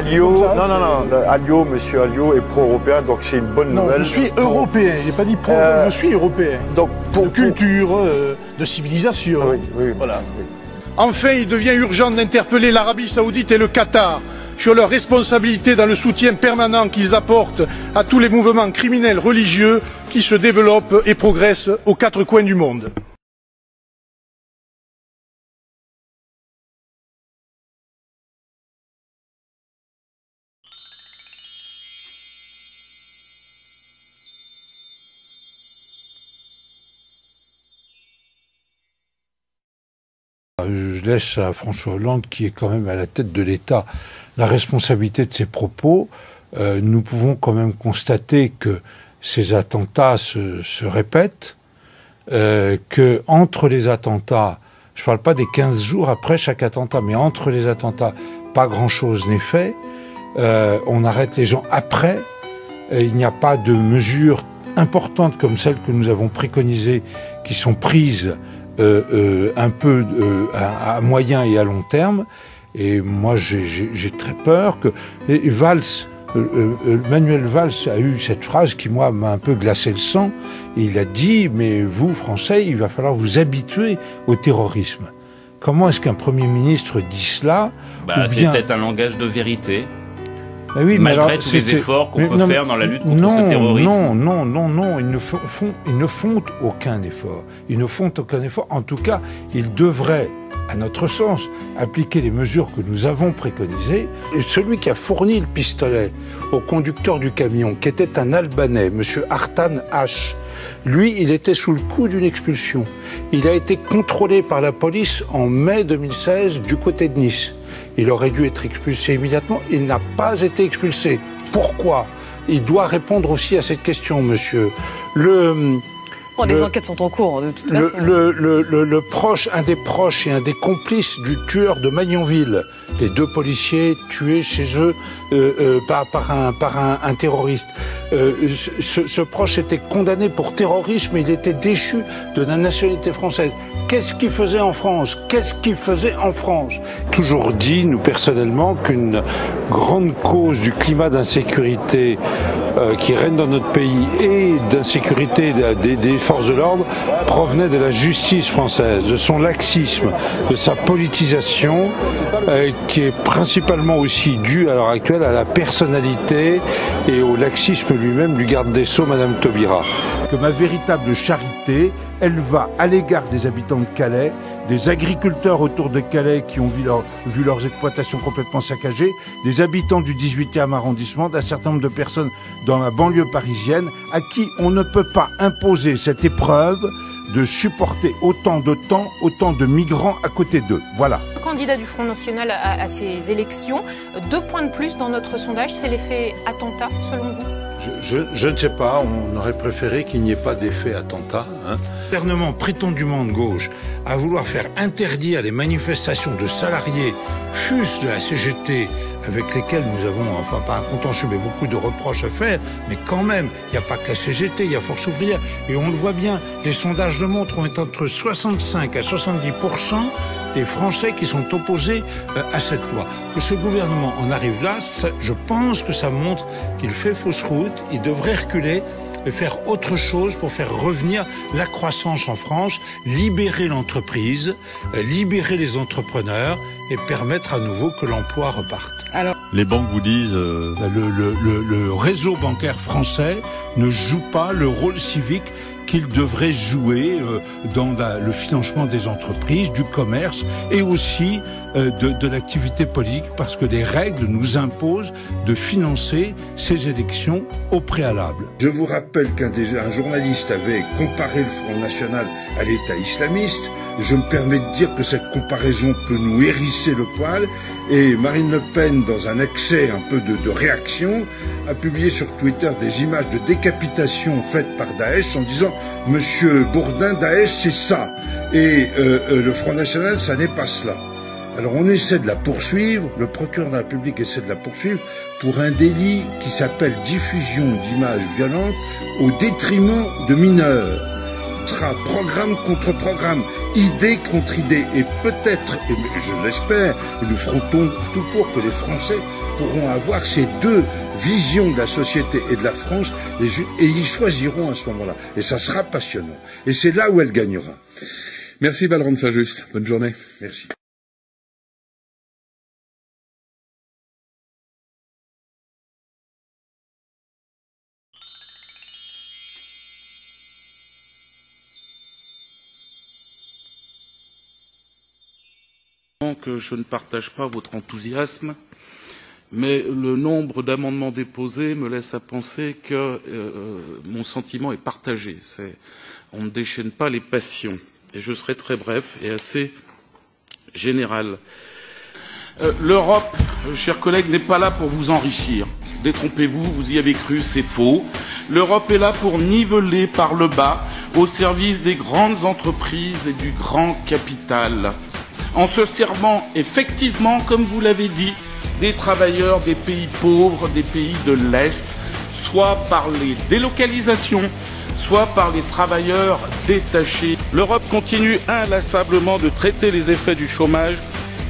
Alliot, monsieur Alliot est pro-européen, donc c'est une bonne nouvelle. Je suis européen, il n'est pas dit pro, je suis européen. Donc de culture, de civilisation. Oui. Voilà. Enfin, il devient urgent d'interpeller l'Arabie Saoudite et le Qatar sur leur responsabilité dans le soutien permanent qu'ils apportent à tous les mouvements criminels religieux qui se développent et progressent aux quatre coins du monde. Je laisse à François Hollande, qui est quand même à la tête de l'État, la responsabilité de ses propos. Nous pouvons quand même constater que ces attentats se répètent, qu'entre les attentats, je ne parle pas des 15 jours après chaque attentat, mais entre les attentats, pas grand-chose n'est fait. On arrête les gens après. Il n'y a pas de mesures importantes comme celles que nous avons préconisées qui sont prises un peu à moyen et à long terme. Et moi, j'ai très peur que... Manuel Valls a eu cette phrase qui, moi, m'a un peu glacé le sang. Et il a dit, mais vous, Français, il va falloir vous habituer au terrorisme. Comment est-ce qu'un Premier ministre dit cela? C'est peut-être un langage de vérité. Oui, malgré tous les efforts qu'on peut faire dans la lutte contre ce terrorisme. Non, ils ne font aucun effort. Ils ne font aucun effort. En tout cas, ils devraient, à notre sens, appliquer les mesures que nous avons préconisées. Et celui qui a fourni le pistolet au conducteur du camion, qui était un Albanais, M. Artan H., lui, il était sous le coup d'une expulsion. Il a été contrôlé par la police en mai 2016 du côté de Nice. Il aurait dû être expulsé immédiatement. Il n'a pas été expulsé. Pourquoi? Il doit répondre aussi à cette question, monsieur. Les enquêtes sont en cours, de toute façon. Un des proches et un des complices du tueur de Magnanville, les deux policiers tués chez eux par un terroriste. Ce proche était condamné pour terrorisme et il était déchu de la nationalité française. Qu'est-ce qu'il faisait en France? Toujours dit, nous personnellement, qu'une grande cause du climat d'insécurité qui règne dans notre pays et d'insécurité des forces de l'ordre provenait de la justice française, de son laxisme, de sa politisation, qui est principalement aussi due à l'heure actuelle à la personnalité et au laxisme lui-même du garde des Sceaux, Madame Taubira. Que ma véritable charité, elle va à l'égard des habitants de Calais, des agriculteurs autour de Calais qui ont vu leurs exploitations complètement saccagées, des habitants du 18e arrondissement, d'un certain nombre de personnes dans la banlieue parisienne à qui on ne peut pas imposer cette épreuve de supporter autant de temps, autant de migrants à côté d'eux. Voilà. Le candidat du Front National à ces élections, 2 points de plus dans notre sondage, c'est l'effet attentat selon vous? Je ne sais pas, on aurait préféré qu'il n'y ait pas d'effet attentat. Le gouvernement prétendument de gauche à vouloir faire interdire les manifestations de salariés, fût-ce de la CGT, avec lesquels nous avons, enfin pas un contentieux, mais beaucoup de reproches à faire, mais quand même, il n'y a pas que la CGT, il y a Force ouvrière, et on le voit bien, les sondages le montrent, on est entre 65 à 70% des Français qui sont opposés à cette loi. Que ce gouvernement en arrive là, je pense que ça montre qu'il fait fausse route, il devrait reculer et faire autre chose pour faire revenir la croissance en France, libérer l'entreprise, libérer les entrepreneurs et permettre à nouveau que l'emploi reparte. Alors, les banques vous disent... Le réseau bancaire français ne joue pas le rôle civique qu'il devrait jouer dans le financement des entreprises, du commerce et aussi de l'activité politique, parce que les règles nous imposent de financer ces élections au préalable. Je vous rappelle qu'un journaliste avait comparé le Front National à l'État islamiste. Je me permets de dire que cette comparaison peut nous hérisser le poil, et Marine Le Pen, dans un excès un peu de réaction, a publié sur Twitter des images de décapitation faites par Daesh en disant « Monsieur Bourdin, Daesh c'est ça, et le Front National ça n'est pas cela ». Alors on essaie de la poursuivre, le procureur de la République essaie de la poursuivre pour un délit qui s'appelle diffusion d'images violentes au détriment de mineurs. Ce sera programme contre programme, idée contre idée, et peut-être, et je l'espère, et nous ferons tout pour que les Français pourront avoir ces deux visions de la société et de la France, et ils choisiront à ce moment-là. Et ça sera passionnant. Et c'est là où elle gagnera. Merci Valrand Saint-Just. Bonne journée. Merci. Que je ne partage pas votre enthousiasme, mais le nombre d'amendements déposés me laisse à penser que mon sentiment est partagé. On ne déchaîne pas les passions. Et je serai très bref et assez général. L'Europe, chers collègues, n'est pas là pour vous enrichir. Détrompez-vous, vous y avez cru, c'est faux. L'Europe est là pour niveler par le bas au service des grandes entreprises et du grand capital, en se servant effectivement, comme vous l'avez dit, des travailleurs des pays pauvres, des pays de l'Est, soit par les délocalisations, soit par les travailleurs détachés. L'Europe continue inlassablement de traiter les effets du chômage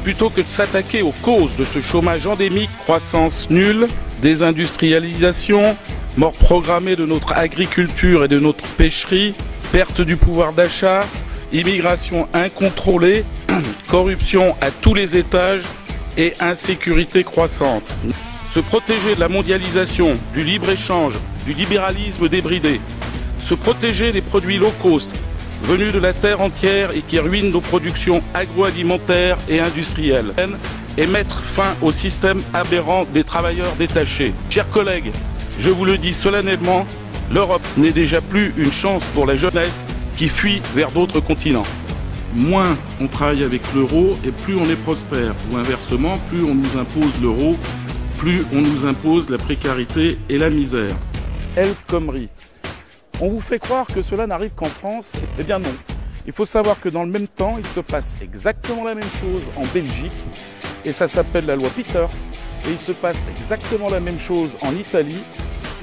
plutôt que de s'attaquer aux causes de ce chômage endémique: croissance nulle, désindustrialisation, mort programmée de notre agriculture et de notre pêcherie, perte du pouvoir d'achat, immigration incontrôlée, corruption à tous les étages et insécurité croissante. Se protéger de la mondialisation, du libre-échange, du libéralisme débridé, se protéger des produits low cost venus de la terre entière et qui ruinent nos productions agroalimentaires et industrielles, et mettre fin au système aberrant des travailleurs détachés. Chers collègues, je vous le dis solennellement, l'Europe n'est déjà plus une chance pour la jeunesse qui fuit vers d'autres continents. Moins on travaille avec l'euro et plus on est prospère. Ou inversement, plus on nous impose l'euro, plus on nous impose la précarité et la misère. El Khomri. On vous fait croire que cela n'arrive qu'en France? Eh bien non. Il faut savoir que dans le même temps, il se passe exactement la même chose en Belgique, et ça s'appelle la loi Peters, et il se passe exactement la même chose en Italie,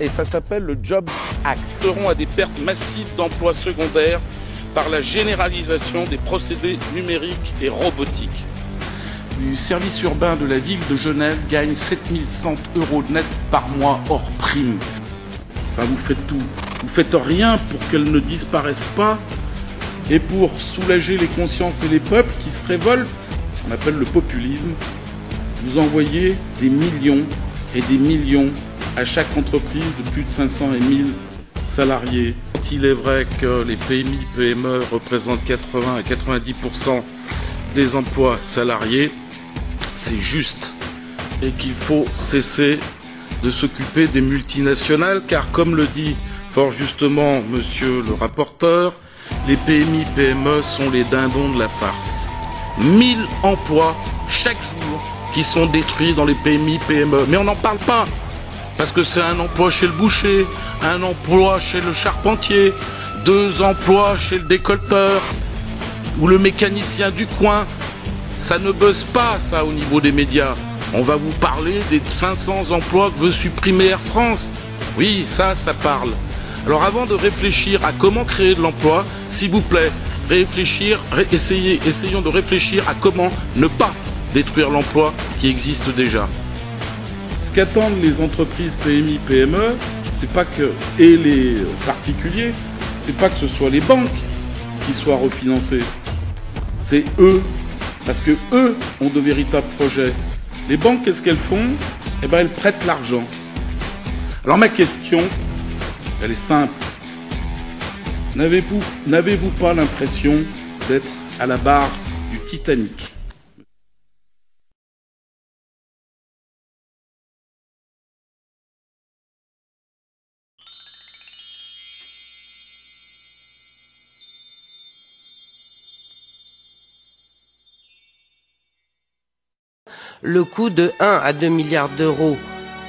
et ça s'appelle le Jobs Act. Nous serons à des pertes massives d'emplois secondaires par la généralisation des procédés numériques et robotiques. Le service urbain de la ville de Genève gagne 7100 € net par mois hors prime. Enfin, vous faites tout. Vous faites rien pour qu'elles ne disparaissent pas et pour soulager les consciences et les peuples qui se révoltent, ce qu'on appelle le populisme. Vous envoyez des millions et des millions à chaque entreprise de plus de 500 et 1000 salariés. Il est vrai que les PMI, PME représentent 80 à 90% des emplois salariés. C'est juste. Et qu'il faut cesser de s'occuper des multinationales, car comme le dit fort justement monsieur le rapporteur, les PMI, PME sont les dindons de la farce. 1000 emplois chaque jour qui sont détruits dans les PMI, PME. Mais on n'en parle pas. Parce que c'est un emploi chez le boucher, un emploi chez le charpentier, 2 emplois chez le décolleteur ou le mécanicien du coin. Ça ne buzz pas, ça, au niveau des médias. On va vous parler des 500 emplois que veut supprimer Air France. Oui, ça parle. Alors avant de réfléchir à comment créer de l'emploi, s'il vous plaît, essayons de réfléchir à comment ne pas détruire l'emploi qui existe déjà. Ce qu'attendent les entreprises PMI, PME, c'est pas que, et les particuliers, c'est pas que ce soit les banques qui soient refinancées. C'est eux, parce que eux ont de véritables projets. Les banques, qu'est-ce qu'elles font? Eh ben, elles prêtent l'argent. Alors ma question, elle est simple. N'avez-vous pas l'impression d'être à la barre du Titanic? Le coût de 1 à 2 milliards d'euros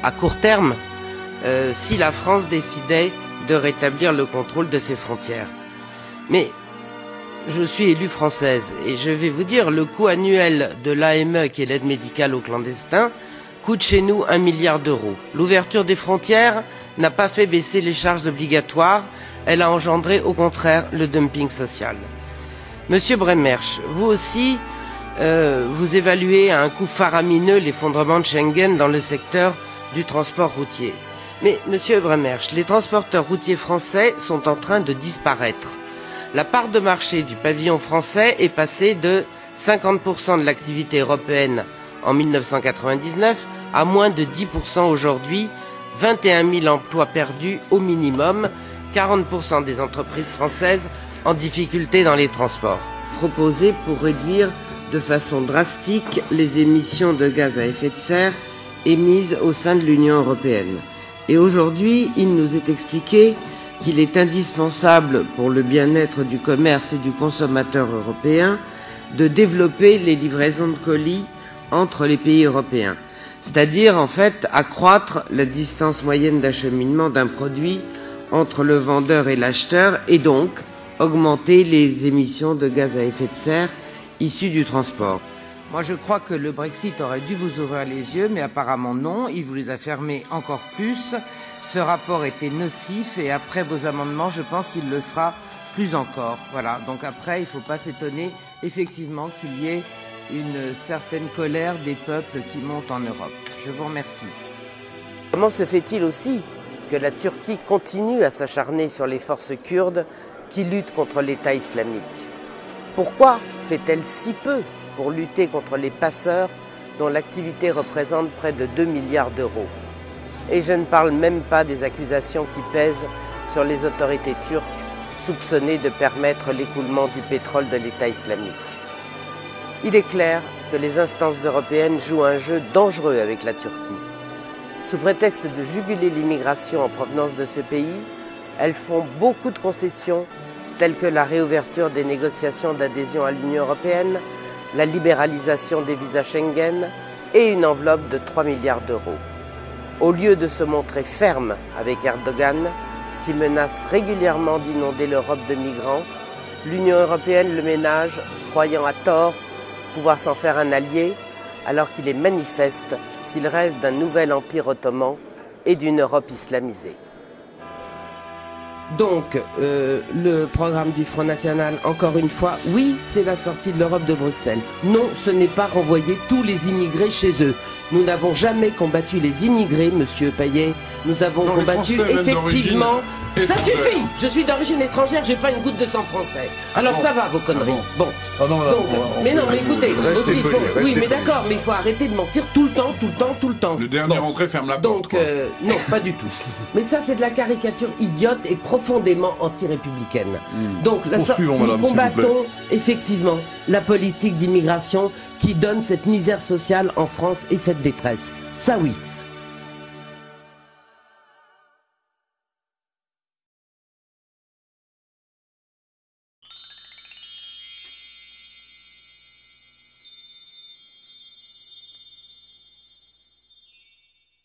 à court terme si la France décidait de rétablir le contrôle de ses frontières. Mais je suis élue française et je vais vous dire, le coût annuel de l'AME, qui est l'aide médicale aux clandestins, coûte chez nous 1 milliard d'euros. L'ouverture des frontières n'a pas fait baisser les charges obligatoires, elle a engendré au contraire le dumping social. Monsieur Bremersch, vous aussi, vous évaluez à un coût faramineux l'effondrement de Schengen dans le secteur du transport routier. Mais, monsieur Bremersch, les transporteurs routiers français sont en train de disparaître. La part de marché du pavillon français est passée de 50% de l'activité européenne en 1999 à moins de 10% aujourd'hui, 21 000 emplois perdus au minimum, 40% des entreprises françaises en difficulté dans les transports. Proposé pour réduire de façon drastique les émissions de gaz à effet de serre émises au sein de l'Union européenne. Et aujourd'hui, il nous est expliqué qu'il est indispensable pour le bien-être du commerce et du consommateur européen de développer les livraisons de colis entre les pays européens. C'est-à-dire, en fait, accroître la distance moyenne d'acheminement d'un produit entre le vendeur et l'acheteur et donc augmenter les émissions de gaz à effet de serre issues du transport. Moi, je crois que le Brexit aurait dû vous ouvrir les yeux, mais apparemment non, il vous les a fermés encore plus. Ce rapport était nocif et après vos amendements, je pense qu'il le sera plus encore. Voilà, donc après, il ne faut pas s'étonner effectivement qu'il y ait une certaine colère des peuples qui montent en Europe. Je vous remercie. Comment se fait-il aussi que la Turquie continue à s'acharner sur les forces kurdes qui luttent contre l'État islamique? Pourquoi fait-elle si peu pour lutter contre les passeurs dont l'activité représente près de 2 milliards d'euros? Et je ne parle même pas des accusations qui pèsent sur les autorités turques soupçonnées de permettre l'écoulement du pétrole de l'État islamique. Il est clair que les instances européennes jouent un jeu dangereux avec la Turquie. Sous prétexte de juguler l'immigration en provenance de ce pays, elles font beaucoup de concessions telles que la réouverture des négociations d'adhésion à l'Union européenne, la libéralisation des visas Schengen et une enveloppe de 3 milliards d'euros. Au lieu de se montrer ferme avec Erdogan, qui menace régulièrement d'inonder l'Europe de migrants, l'Union européenne le ménage, croyant à tort pouvoir s'en faire un allié, alors qu'il est manifeste qu'il rêve d'un nouvel empire ottoman et d'une Europe islamisée. Donc, le programme du Front National, encore une fois, oui, c'est la sortie de l'Europe de Bruxelles. Non, ce n'est pas renvoyer tous les immigrés chez eux. Nous n'avons jamais combattu les immigrés, monsieur Payet. Nous avons combattu effectivement... Ça suffit! Je suis d'origine étrangère, j'ai pas une goutte de sang français. Alors ça va, vos conneries. Bon. Mais non, mais écoutez, oui, mais d'accord, mais il faut arrêter de mentir tout le temps, tout le temps, tout le temps. Le dernier entrée ferme la porte. Donc, non, pas du tout. Mais ça, c'est de la caricature idiote et profondément anti-républicaine. Donc, nous combattons effectivement la politique d'immigration qui donne cette misère sociale en France et cette détresse. Ça, oui.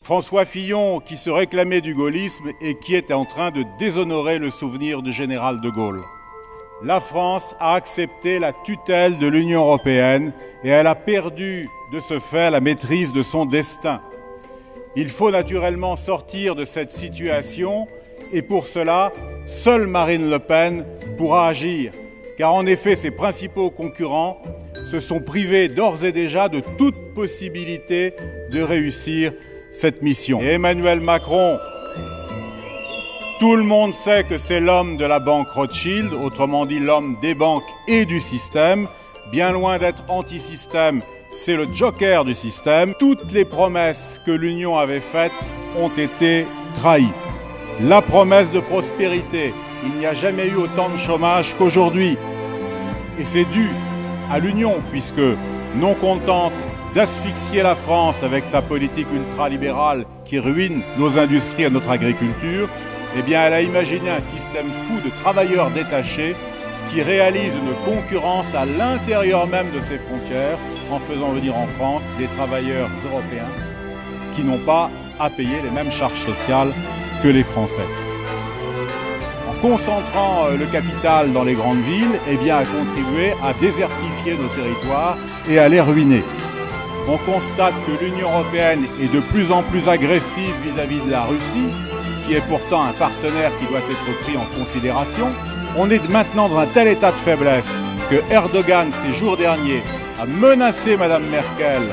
François Fillon, qui se réclamait du gaullisme et qui était en train de déshonorer le souvenir du général de Gaulle. La France a accepté la tutelle de l'Union européenne et elle a perdu de ce fait la maîtrise de son destin. Il faut naturellement sortir de cette situation et pour cela, seule Marine Le Pen pourra agir. Car en effet, ses principaux concurrents se sont privés d'ores et déjà de toute possibilité de réussir cette mission. Et Emmanuel Macron, tout le monde sait que c'est l'homme de la banque Rothschild, autrement dit l'homme des banques et du système. Bien loin d'être anti-système, c'est le joker du système. Toutes les promesses que l'Union avait faites ont été trahies. La promesse de prospérité, il n'y a jamais eu autant de chômage qu'aujourd'hui. Et c'est dû à l'Union, puisque, non contente d'asphyxier la France avec sa politique ultralibérale qui ruine nos industries et notre agriculture, eh bien, elle a imaginé un système fou de travailleurs détachés qui réalise une concurrence à l'intérieur même de ses frontières en faisant venir en France des travailleurs européens qui n'ont pas à payer les mêmes charges sociales que les Français. En concentrant le capital dans les grandes villes, eh bien, a contribué à désertifier nos territoires et à les ruiner. On constate que l'Union européenne est de plus en plus agressive vis-à-vis de la Russie, qui est pourtant un partenaire qui doit être pris en considération. On est maintenant dans un tel état de faiblesse que Erdogan, ces jours derniers, a menacé Mme Merkel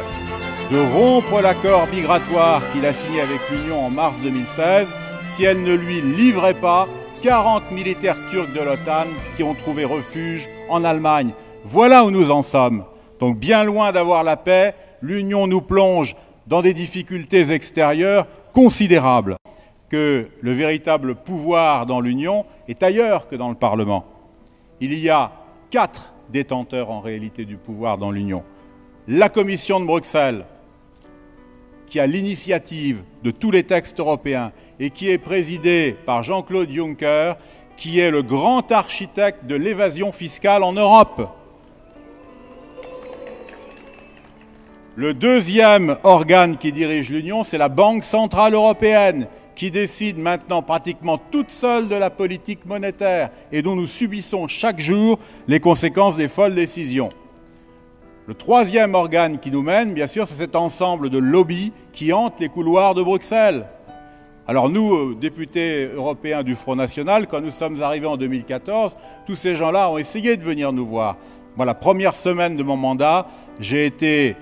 de rompre l'accord migratoire qu'il a signé avec l'Union en mars 2016 si elle ne lui livrait pas 40 militaires turcs de l'OTAN qui ont trouvé refuge en Allemagne. Voilà où nous en sommes. Donc bien loin d'avoir la paix, l'Union nous plonge dans des difficultés extérieures considérables. Que le véritable pouvoir dans l'Union est ailleurs que dans le Parlement. Il y a 4 détenteurs en réalité du pouvoir dans l'Union. La Commission de Bruxelles, qui a l'initiative de tous les textes européens et qui est présidée par Jean-Claude Juncker, qui est le grand architecte de l'évasion fiscale en Europe. Le deuxième organe qui dirige l'Union, c'est la Banque centrale européenne, qui décide maintenant pratiquement toute seule de la politique monétaire et dont nous subissons chaque jour les conséquences des folles décisions. Le troisième organe qui nous mène, bien sûr, c'est cet ensemble de lobbies qui hantent les couloirs de Bruxelles. Alors nous, députés européens du Front National, quand nous sommes arrivés en 2014, tous ces gens-là ont essayé de venir nous voir. Moi, la première semaine de mon mandat, j'ai été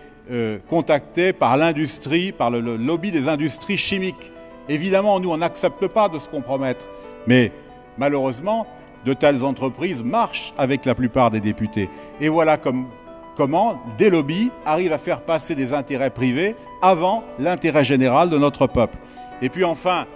contacté par l'industrie, par le lobby des industries chimiques. Évidemment, nous, on n'accepte pas de se compromettre. Mais malheureusement, de telles entreprises marchent avec la plupart des députés. Et voilà comment des lobbies arrivent à faire passer des intérêts privés avant l'intérêt général de notre peuple. Et puis enfin,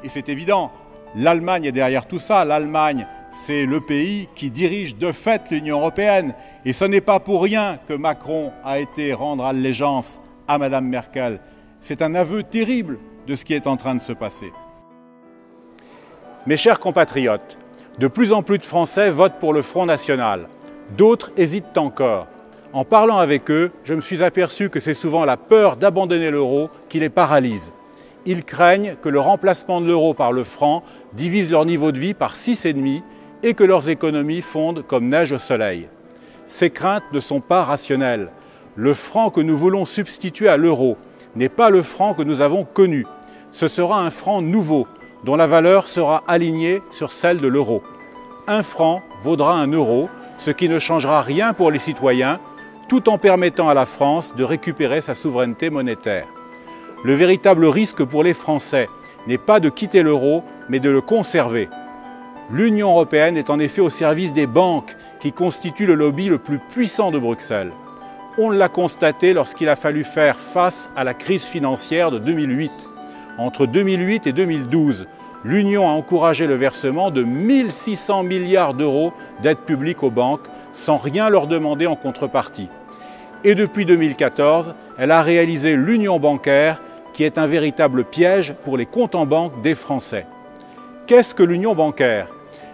et c'est évident, l'Allemagne est derrière tout ça. L'Allemagne, c'est le pays qui dirige de fait l'Union européenne. Et ce n'est pas pour rien que Macron a été rendre allégeance à Mme Merkel. C'est un aveu terrible de ce qui est en train de se passer. Mes chers compatriotes, de plus en plus de Français votent pour le Front National. D'autres hésitent encore. En parlant avec eux, je me suis aperçu que c'est souvent la peur d'abandonner l'euro qui les paralyse. Ils craignent que le remplacement de l'euro par le franc divise leur niveau de vie par 6,5 et que leurs économies fondent comme neige au soleil. Ces craintes ne sont pas rationnelles. Le franc que nous voulons substituer à l'euro n'est pas le franc que nous avons connu. Ce sera un franc nouveau, dont la valeur sera alignée sur celle de l'euro. Un franc vaudra un euro, ce qui ne changera rien pour les citoyens, tout en permettant à la France de récupérer sa souveraineté monétaire. Le véritable risque pour les Français n'est pas de quitter l'euro, mais de le conserver. L'Union européenne est en effet au service des banques, qui constituent le lobby le plus puissant de Bruxelles. On l'a constaté lorsqu'il a fallu faire face à la crise financière de 2008. Entre 2008 et 2012, l'Union a encouragé le versement de 1 600 milliards d'euros d'aide publique aux banques sans rien leur demander en contrepartie. Et depuis 2014, elle a réalisé l'union bancaire qui est un véritable piège pour les comptes en banque des Français. Qu'est-ce que l'union bancaire?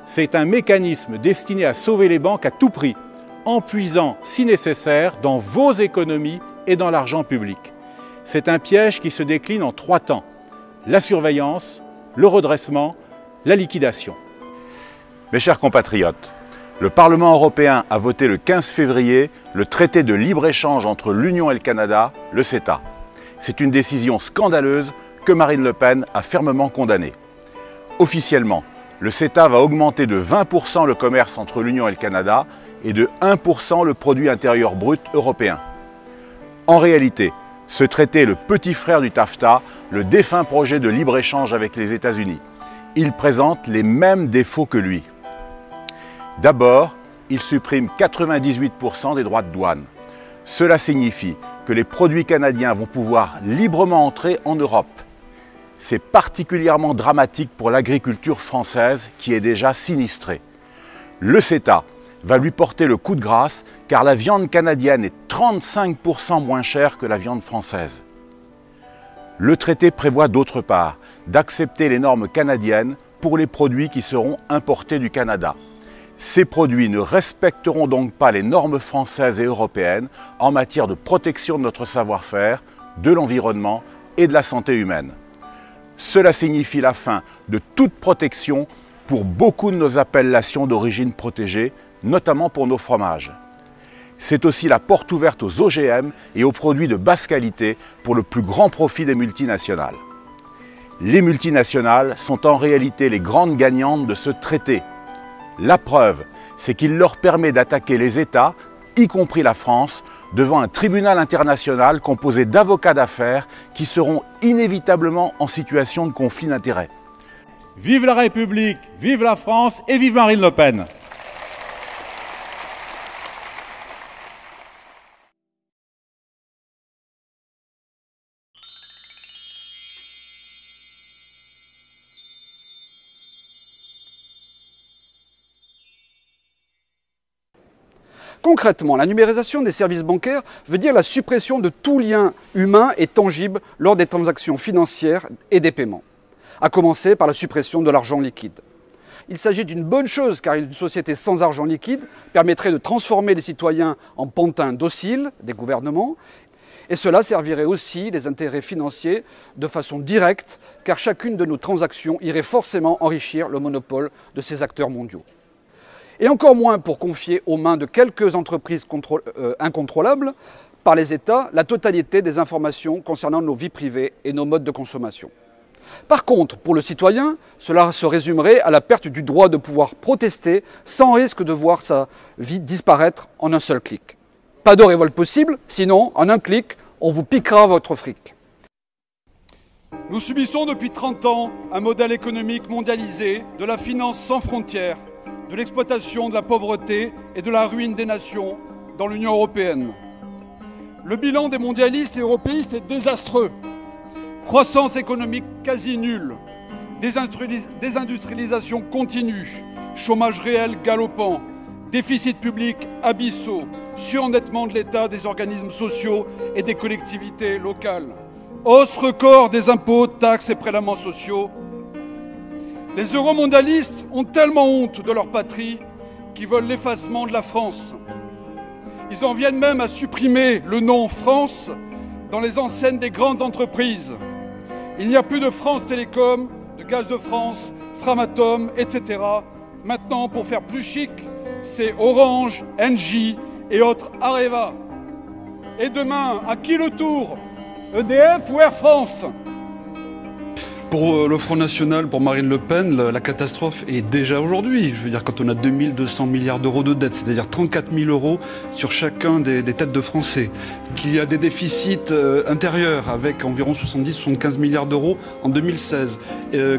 C'est un mécanisme destiné à sauver les banques à tout prix, en puisant, si nécessaire, dans vos économies et dans l'argent public. C'est un piège qui se décline en 3 temps. La surveillance, le redressement, la liquidation. Mes chers compatriotes, Le Parlement européen a voté le 15 février le traité de libre-échange entre l'Union et le Canada, le CETA. C'est une décision scandaleuse que Marine Le Pen a fermement condamnée. Officiellement, le CETA va augmenter de 20% le commerce entre l'Union et le Canada et de 1% le produit intérieur brut européen. En réalité, ce traité est le petit frère du TAFTA, le défunt projet de libre-échange avec les États-Unis. Il présente les mêmes défauts que lui. D'abord, il supprime 98% des droits de douane. Cela signifie que les produits canadiens vont pouvoir librement entrer en Europe. C'est particulièrement dramatique pour l'agriculture française qui est déjà sinistrée. Le CETA va lui porter le coup de grâce car la viande canadienne est 35% moins chère que la viande française. Le traité prévoit d'autre part d'accepter les normes canadiennes pour les produits qui seront importés du Canada. Ces produits ne respecteront donc pas les normes françaises et européennes en matière de protection de notre savoir-faire, de l'environnement et de la santé humaine. Cela signifie la fin de toute protection pour beaucoup de nos appellations d'origine protégée, notamment pour nos fromages. C'est aussi la porte ouverte aux OGM et aux produits de basse qualité pour le plus grand profit des multinationales. Les multinationales sont en réalité les grandes gagnantes de ce traité. La preuve, c'est qu'il leur permet d'attaquer les États, y compris la France, devant un tribunal international composé d'avocats d'affaires qui seront inévitablement en situation de conflit d'intérêts. Vive la République, vive la France et vive Marine Le Pen! Concrètement, la numérisation des services bancaires veut dire la suppression de tout lien humain et tangible lors des transactions financières et des paiements, à commencer par la suppression de l'argent liquide. Il s'agit d'une bonne chose car une société sans argent liquide permettrait de transformer les citoyens en pantins dociles des gouvernements et cela servirait aussi les intérêts financiers de façon directe car chacune de nos transactions irait forcément enrichir le monopole de ces acteurs mondiaux. Et encore moins pour confier aux mains de quelques entreprises incontrôlables par les États la totalité des informations concernant nos vies privées et nos modes de consommation. Par contre, pour le citoyen, cela se résumerait à la perte du droit de pouvoir protester sans risque de voir sa vie disparaître en un seul clic. Pas de révolte possible, sinon, en un clic, on vous piquera votre fric. Nous subissons depuis 30 ans un modèle économique mondialisé, de la finance sans frontières, de l'exploitation de la pauvreté et de la ruine des nations dans l'Union européenne. Le bilan des mondialistes et européistes est désastreux. Croissance économique quasi nulle, désindustrialisation continue, chômage réel galopant, déficit public abyssaux, surendettement de l'État, des organismes sociaux et des collectivités locales, hausse record des impôts, taxes et prélèvements sociaux. Les euromondialistes ont tellement honte de leur patrie qu'ils veulent l'effacement de la France. Ils en viennent même à supprimer le nom France dans les enseignes des grandes entreprises. Il n'y a plus de France Télécom, de Gaz de France, Framatome, etc. Maintenant, pour faire plus chic, c'est Orange, Engie et autres Areva. Et demain, à qui le tour? EDF ou Air France? Pour le Front National, pour Marine Le Pen, la catastrophe est déjà aujourd'hui. Je veux dire, quand on a 2200 milliards d'euros de dette, c'est-à-dire 34 000 euros sur chacun des têtes de Français, qu'il y a des déficits intérieurs avec environ 70-75 milliards d'euros en 2016,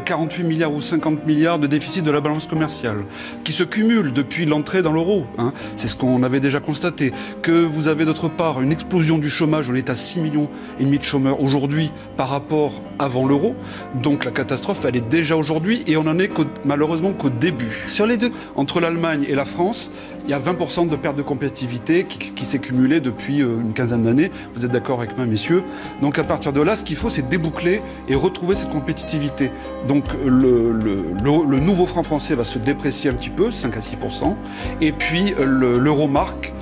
48 milliards ou 50 milliards de déficit de la balance commerciale, qui se cumulent depuis l'entrée dans l'euro. Hein. C'est ce qu'on avait déjà constaté. Que vous avez d'autre part une explosion du chômage, on est à 6,5 millions de chômeurs aujourd'hui par rapport avant l'euro. Donc la catastrophe, elle est déjà aujourd'hui et on en est malheureusement qu'au début. Sur les deux, entre l'Allemagne et la France, il y a 20% de perte de compétitivité qui s'est cumulée depuis une quinzaine d'années. Vous êtes d'accord avec moi, messieurs? Donc à partir de là, ce qu'il faut, c'est déboucler et retrouver cette compétitivité. Donc le nouveau franc français va se déprécier un petit peu, 5 à 6%. Et puis l'euro-marque,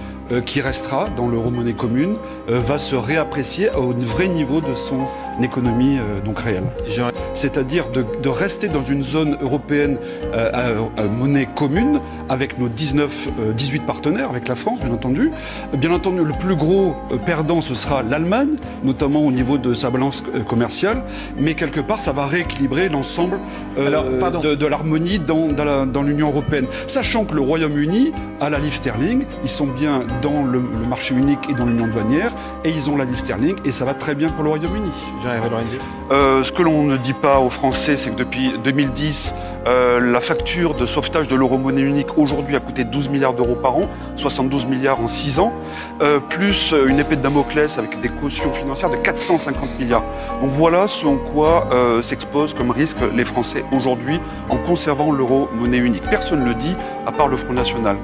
qui restera dans l'euro-monnaie commune, va se réapprécier au vrai niveau de son économie donc réelle. c'est-à-dire de rester dans une zone européenne à monnaie commune avec nos 18 partenaires, avec la France bien entendu. Bien entendu, le plus gros perdant ce sera l'Allemagne, notamment au niveau de sa balance commerciale, mais quelque part ça va rééquilibrer l'ensemble de l'harmonie dans l'Union européenne. Sachant que le Royaume-Uni a la livre sterling, ils sont bien dans le marché unique et dans l'union douanière, et ils ont la livre sterling, et ça va très bien pour le Royaume-Uni. Ce que l'on ne dit pas aux Français, c'est que depuis 2010, la facture de sauvetage de l'euro-monnaie unique aujourd'hui a coûté 12 milliards d'euros par an, 72 milliards en 6 ans, plus une épée de Damoclès avec des cautions financières de 450 milliards. Donc voilà ce en quoi s'exposent comme risque les Français aujourd'hui en conservant l'euro-monnaie unique. Personne ne le dit, à part le Front National.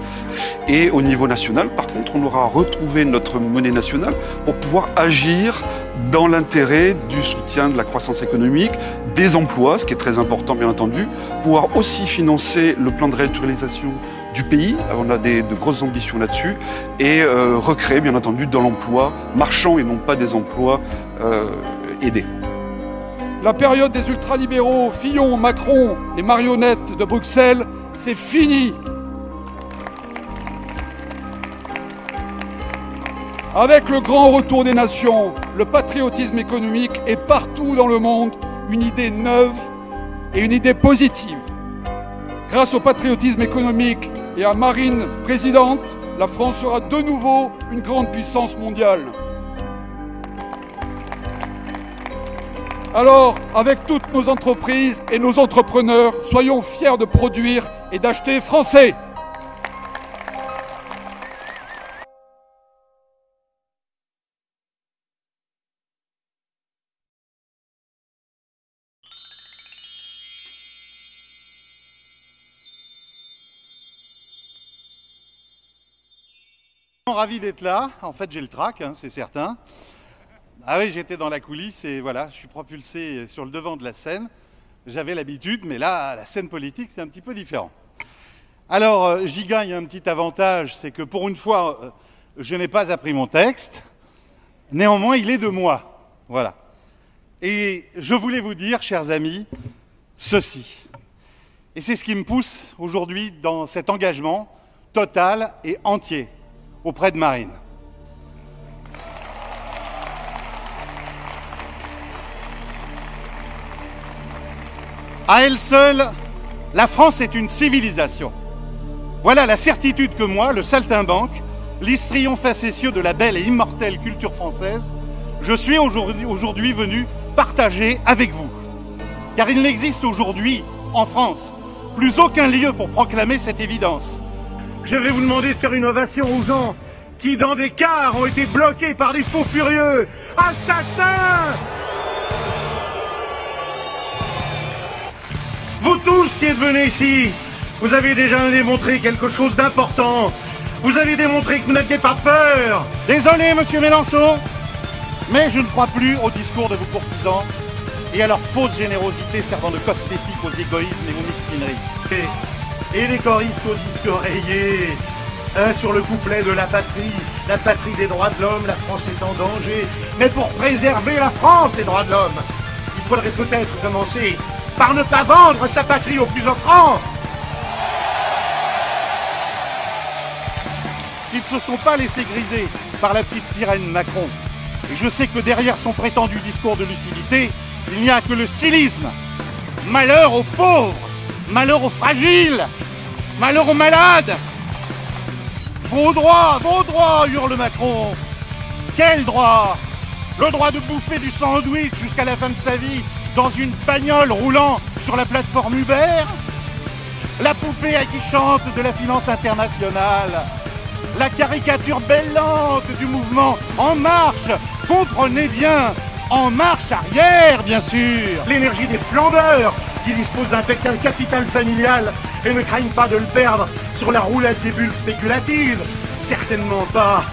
Et au niveau national, par contre, on aura retrouvé notre monnaie nationale pour pouvoir agir dans l'intérêt du soutien de la croissance économique, des emplois, ce qui est très important bien entendu, pouvoir aussi financer le plan de réindustrialisation du pays, on a de grosses ambitions là-dessus, et recréer bien entendu dans l'emploi marchand et non pas des emplois aidés. La période des ultralibéraux, Fillon, Macron, les marionnettes de Bruxelles, c'est fini. Avec le grand retour des nations, le patriotisme économique est partout dans le monde une idée neuve et une idée positive. Grâce au patriotisme économique et à Marine présidente, la France sera de nouveau une grande puissance mondiale. Alors, avec toutes nos entreprises et nos entrepreneurs, soyons fiers de produire et d'acheter français. Ravi d'être là. En fait, j'ai le trac, hein, c'est certain. Ah oui, j'étais dans la coulisse et voilà, je suis propulsé sur le devant de la scène. J'avais l'habitude, mais là, la scène politique, c'est un petit peu différent. Alors, j'y gagne un petit avantage, c'est que pour une fois, je n'ai pas appris mon texte. Néanmoins, il est de moi. Voilà. Et je voulais vous dire, chers amis, ceci. Et c'est ce qui me pousse aujourd'hui dans cet engagement total et entier auprès de Marine. À elle seule, la France est une civilisation. Voilà la certitude que moi, le saltimbanque, l'histrion facétieux de la belle et immortelle culture française, je suis aujourd'hui venu partager avec vous. Car il n'existe aujourd'hui, en France, plus aucun lieu pour proclamer cette évidence. Je vais vous demander de faire une ovation aux gens qui, dans des cars, ont été bloqués par des faux furieux. Assassins! Vous tous qui êtes venus ici, vous avez déjà démontré quelque chose d'important. Vous avez démontré que vous n'aviez pas peur. Désolé, monsieur Mélenchon, mais je ne crois plus au discours de vos courtisans et à leur fausse générosité servant de cosmétique aux égoïsmes et aux mesquineries. Et les choristes au disque rayé, sur le couplet de la patrie des droits de l'homme, la France est en danger. Mais pour préserver la France, les droits de l'homme, il faudrait peut-être commencer par ne pas vendre sa patrie au plus offrant. Ils ne se sont pas laissés griser par la petite sirène Macron. Et je sais que derrière son prétendu discours de lucidité, il n'y a que le cynisme. Malheur aux pauvres, malheur aux fragiles, malheur aux malades. Vos droits, hurle Macron. Quel droit? Le droit de bouffer du sandwich jusqu'à la fin de sa vie dans une bagnole roulant sur la plateforme Uber? La poupée aguichante de la finance internationale? La caricature bellante du mouvement En Marche? Comprenez bien, En Marche arrière, bien sûr. L'énergie des flambeurs qui disposent d'un capital familial et ne craignent pas de le perdre sur la roulette des bulles spéculatives. Certainement pas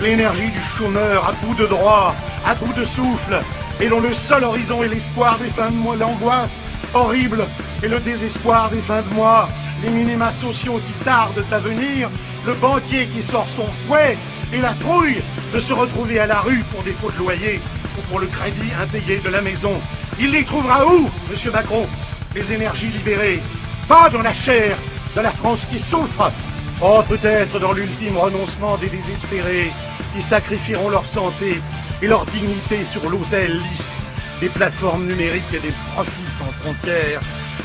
l'énergie du chômeur à bout de droit, à bout de souffle, et dont le seul horizon est l'espoir des fins de mois, l'angoisse horrible et le désespoir des fins de mois, les minima sociaux qui tardent à venir, le banquier qui sort son fouet et la trouille de se retrouver à la rue pour défaut de loyer ou pour le crédit impayé de la maison. Il les trouvera où, monsieur Macron, les énergies libérées? Pas dans la chair de la France qui souffre. Oh, peut-être dans l'ultime renoncement des désespérés qui sacrifieront leur santé et leur dignité sur l'autel lisse des plateformes numériques et des profits sans frontières.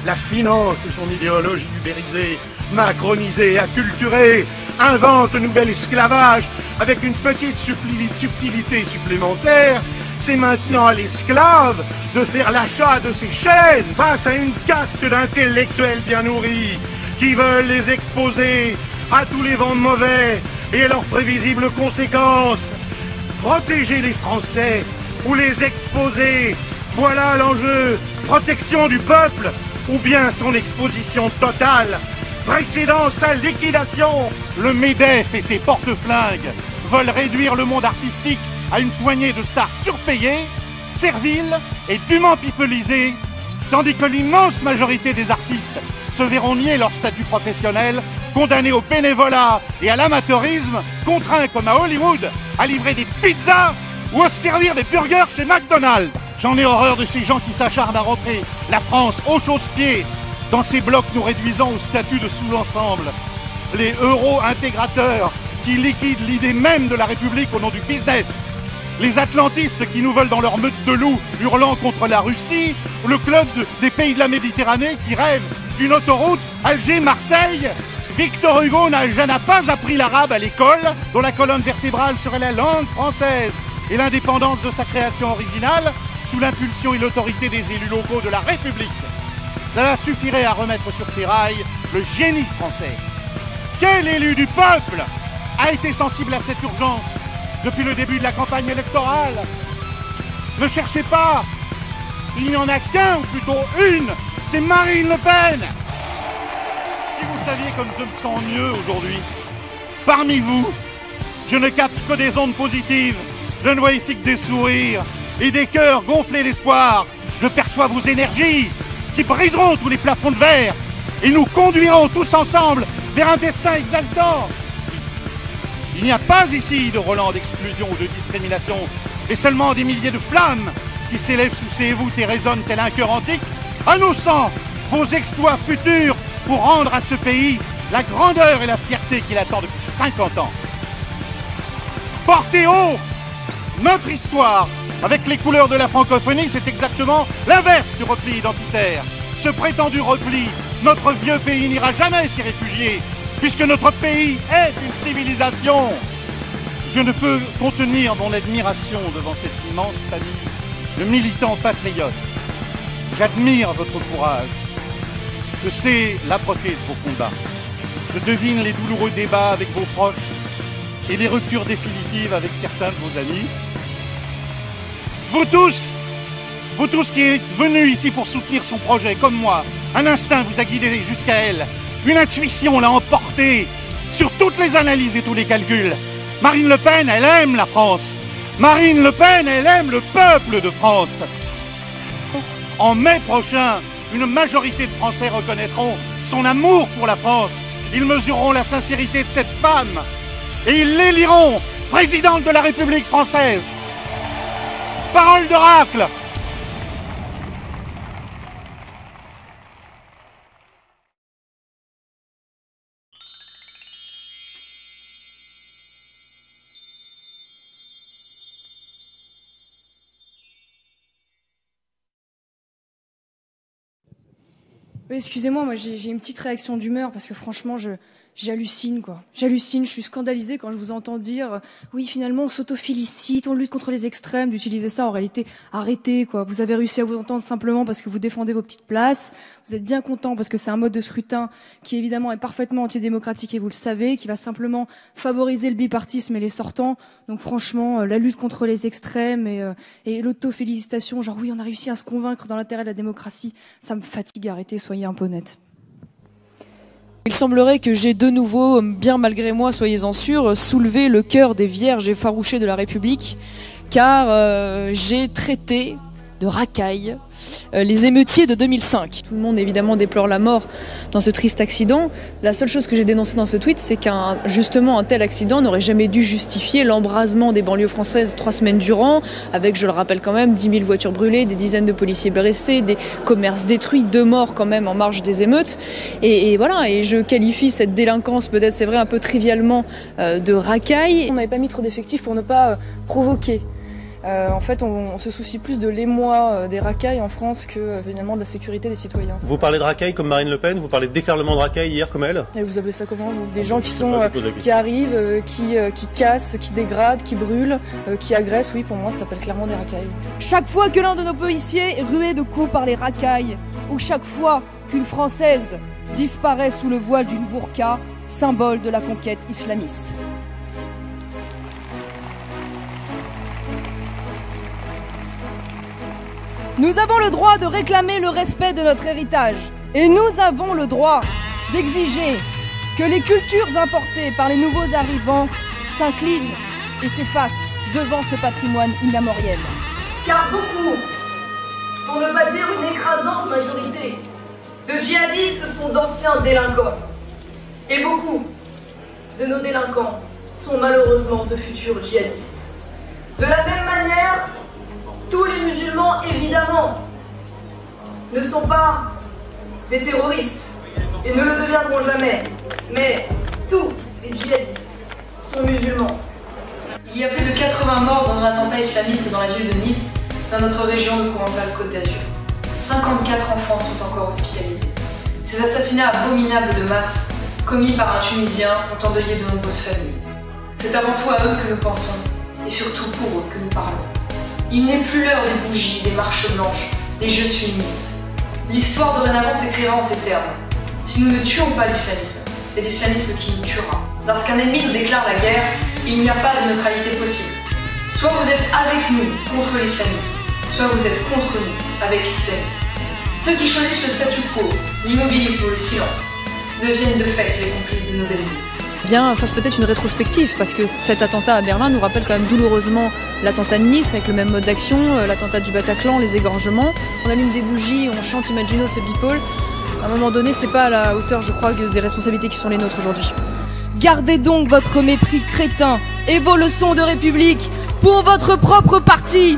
La finance et son idéologie ubérisée, macronisée, acculturée, invente un nouvel esclavage avec une petite subtilité supplémentaire. C'est maintenant à l'esclave de faire l'achat de ses chaînes face à une caste d'intellectuels bien nourris qui veulent les exposer à tous les vents mauvais et à leurs prévisibles conséquences. Protéger les Français ou les exposer, voilà l'enjeu. Protection du peuple ou bien son exposition totale, précédant sa liquidation. Le MEDEF et ses porte-flingues veulent réduire le monde artistique à une poignée de stars surpayées, serviles et dûment pipelisées, tandis que l'immense majorité des artistes se verront nier leur statut professionnel, condamnés au bénévolat et à l'amateurisme, contraints comme à Hollywood à livrer des pizzas ou à servir des burgers chez McDonald's. J'en ai horreur de ces gens qui s'acharnent à rentrer la France au chausse-pied dans ces blocs nous réduisant au statut de sous-ensemble. Les euro-intégrateurs qui liquident l'idée même de la République au nom du business. Les atlantistes qui nous veulent dans leur meute de loups hurlant contre la Russie. Le club des pays de la Méditerranée qui rêve d'une autoroute Alger-Marseille. Victor Hugo n'a pas appris l'arabe à l'école, dont la colonne vertébrale serait la langue française. Et l'indépendance de sa création originale, sous l'impulsion et l'autorité des élus locaux de la République. Cela suffirait à remettre sur ses rails le génie français. Quel élu du peuple a été sensible à cette urgence depuis le début de la campagne électorale? Ne cherchez pas, il n'y en a qu'un, ou plutôt une, c'est Marine Le Pen. Si vous saviez comme je me sens mieux aujourd'hui, parmi vous, je ne capte que des ondes positives, je ne vois ici que des sourires et des cœurs gonflés d'espoir. Je perçois vos énergies qui briseront tous les plafonds de verre et nous conduiront tous ensemble vers un destin exaltant. Il n'y a pas ici de relents d'exclusion ou de discrimination, mais seulement des milliers de flammes qui s'élèvent sous ces voûtes et résonnent tel un cœur antique, annonçant vos exploits futurs pour rendre à ce pays la grandeur et la fierté qu'il attend depuis 50 ans. Portez haut notre histoire avec les couleurs de la francophonie, c'est exactement l'inverse du repli identitaire. Ce prétendu repli, notre vieux pays n'ira jamais s'y réfugier, puisque notre pays est une civilisation. Je ne peux contenir mon admiration devant cette immense famille de militants patriotes. J'admire votre courage. Je sais l'âpreté de vos combats. Je devine les douloureux débats avec vos proches et les ruptures définitives avec certains de vos amis. Vous tous qui êtes venus ici pour soutenir son projet, comme moi, un instinct vous a guidé jusqu'à elle. Une intuition l'a emporté sur toutes les analyses et tous les calculs. Marine Le Pen, elle aime la France. Marine Le Pen, elle aime le peuple de France. En mai prochain, une majorité de Français reconnaîtront son amour pour la France. Ils mesureront la sincérité de cette femme et ils l'éliront présidente de la République française. Parole d'oracle. Oui, excusez-moi, moi j'ai une petite réaction d'humeur parce que franchement j'hallucine quoi. J'hallucine, je suis scandalisée quand je vous entends dire oui finalement on s'autofélicite, on lutte contre les extrêmes, d'utiliser ça en réalité, arrêtez quoi. Vous avez réussi à vous entendre simplement parce que vous défendez vos petites places, vous êtes bien content parce que c'est un mode de scrutin qui évidemment est parfaitement antidémocratique et vous le savez, qui va simplement favoriser le bipartisme et les sortants. Donc franchement, la lutte contre les extrêmes et l'autofélicitation, genre oui on a réussi à se convaincre dans l'intérêt de la démocratie, ça me fatigue, arrêtez, soyez un peu honnête. Il semblerait que j'ai de nouveau, bien malgré moi, soyez-en sûrs, soulevé le cœur des vierges effarouchées de la République, car j'ai traité de racailles, les émeutiers de 2005. Tout le monde évidemment déplore la mort dans ce triste accident. La seule chose que j'ai dénoncée dans ce tweet, c'est justement un tel accident n'aurait jamais dû justifier l'embrasement des banlieues françaises 3 semaines durant, avec, je le rappelle quand même, 10 000 voitures brûlées, des dizaines de policiers blessés, des commerces détruits, 2 morts quand même en marge des émeutes. Et voilà, et je qualifie cette délinquance, peut-être c'est vrai un peu trivialement, de racaille. On n'avait pas mis trop d'effectifs pour ne pas provoquer. En fait, on se soucie plus de l'émoi des racailles en France que finalement de la sécurité des citoyens. Vous parlez de racailles comme Marine Le Pen, vous parlez de déferlement de racailles hier comme elle. Et vous appelez ça comment? Des gens qui arrivent, qui cassent, qui dégradent, qui brûlent, qui agressent, oui, pour moi ça s'appelle clairement des racailles. Chaque fois que l'un de nos policiers est rué de coups par les racailles, ou chaque fois qu'une Française disparaît sous le voile d'une burqa, symbole de la conquête islamiste. Nous avons le droit de réclamer le respect de notre héritage. Et nous avons le droit d'exiger que les cultures importées par les nouveaux arrivants s'inclinent et s'effacent devant ce patrimoine immémoriel. Car beaucoup, pour ne pas dire une écrasante majorité, de djihadistes sont d'anciens délinquants. Et beaucoup de nos délinquants sont malheureusement de futurs djihadistes. De la même manière, tous les musulmans, évidemment, ne sont pas des terroristes et ne le deviendront jamais. Mais tous les djihadistes sont musulmans. Il y a plus de 80 morts dans un attentat islamiste dans la ville de Nice, dans notre région de Provençal-Côte d'Azur. 54 enfants sont encore hospitalisés. Ces assassinats abominables de masse, commis par un Tunisien, ont endeuillé de nombreuses familles. C'est avant tout à eux que nous pensons, et surtout pour eux que nous parlons. Il n'est plus l'heure des bougies, des marches blanches, des « Je suis Nice ». L'histoire dorénavant s'écrira en ces termes. Si nous ne tuons pas l'islamisme, c'est l'islamisme qui nous tuera. Lorsqu'un ennemi nous déclare la guerre, il n'y a pas de neutralité possible. Soit vous êtes avec nous contre l'islamisme, soit vous êtes contre nous avec l'islamisme. Ceux qui choisissent le statu quo, l'immobilisme ou le silence, deviennent de fait les complices de nos ennemis. Bien, fasse peut-être une rétrospective, parce que cet attentat à Berlin nous rappelle quand même douloureusement l'attentat de Nice, avec le même mode d'action, l'attentat du Bataclan, les égorgements. On allume des bougies, on chante Imagine ce People. À un moment donné, c'est pas à la hauteur, je crois, des responsabilités qui sont les nôtres aujourd'hui. Gardez donc votre mépris crétin et vos leçons de République pour votre propre parti,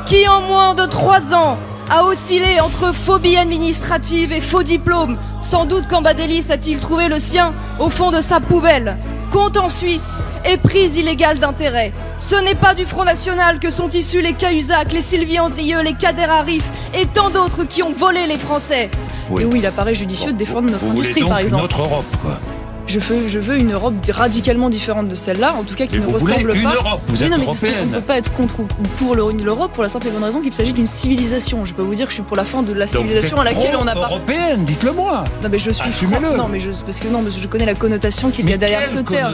qui en moins de 3 ans a oscillé entre phobie administrative et faux diplôme. Sans doute qu'Ambadélis a-t-il trouvé le sien au fond de sa poubelle. Compte en Suisse et prise illégale d'intérêt. Ce n'est pas du Front National que sont issus les Cahuzac, les Sylvie Andrieux, les Kader Arif et tant d'autres qui ont volé les Français. Oui. Et où il apparaît judicieux de défendre notre industrie, par exemple. Notre Europe, quoi. Je veux une Europe radicalement différente de celle-là, en tout cas qui ne ressemble pas. Une Europe, vous êtes européenne. On ne peut pas être contre ou pour l'Europe pour la simple et bonne raison qu'il s'agit d'une civilisation. Je peux vous dire que je suis pour la fin de la civilisation à laquelle on a pas. Européenne, dites-le moi. Non mais je suis. Assumez-le. Non mais parce que je connais la connotation qu'il y a derrière ce terme.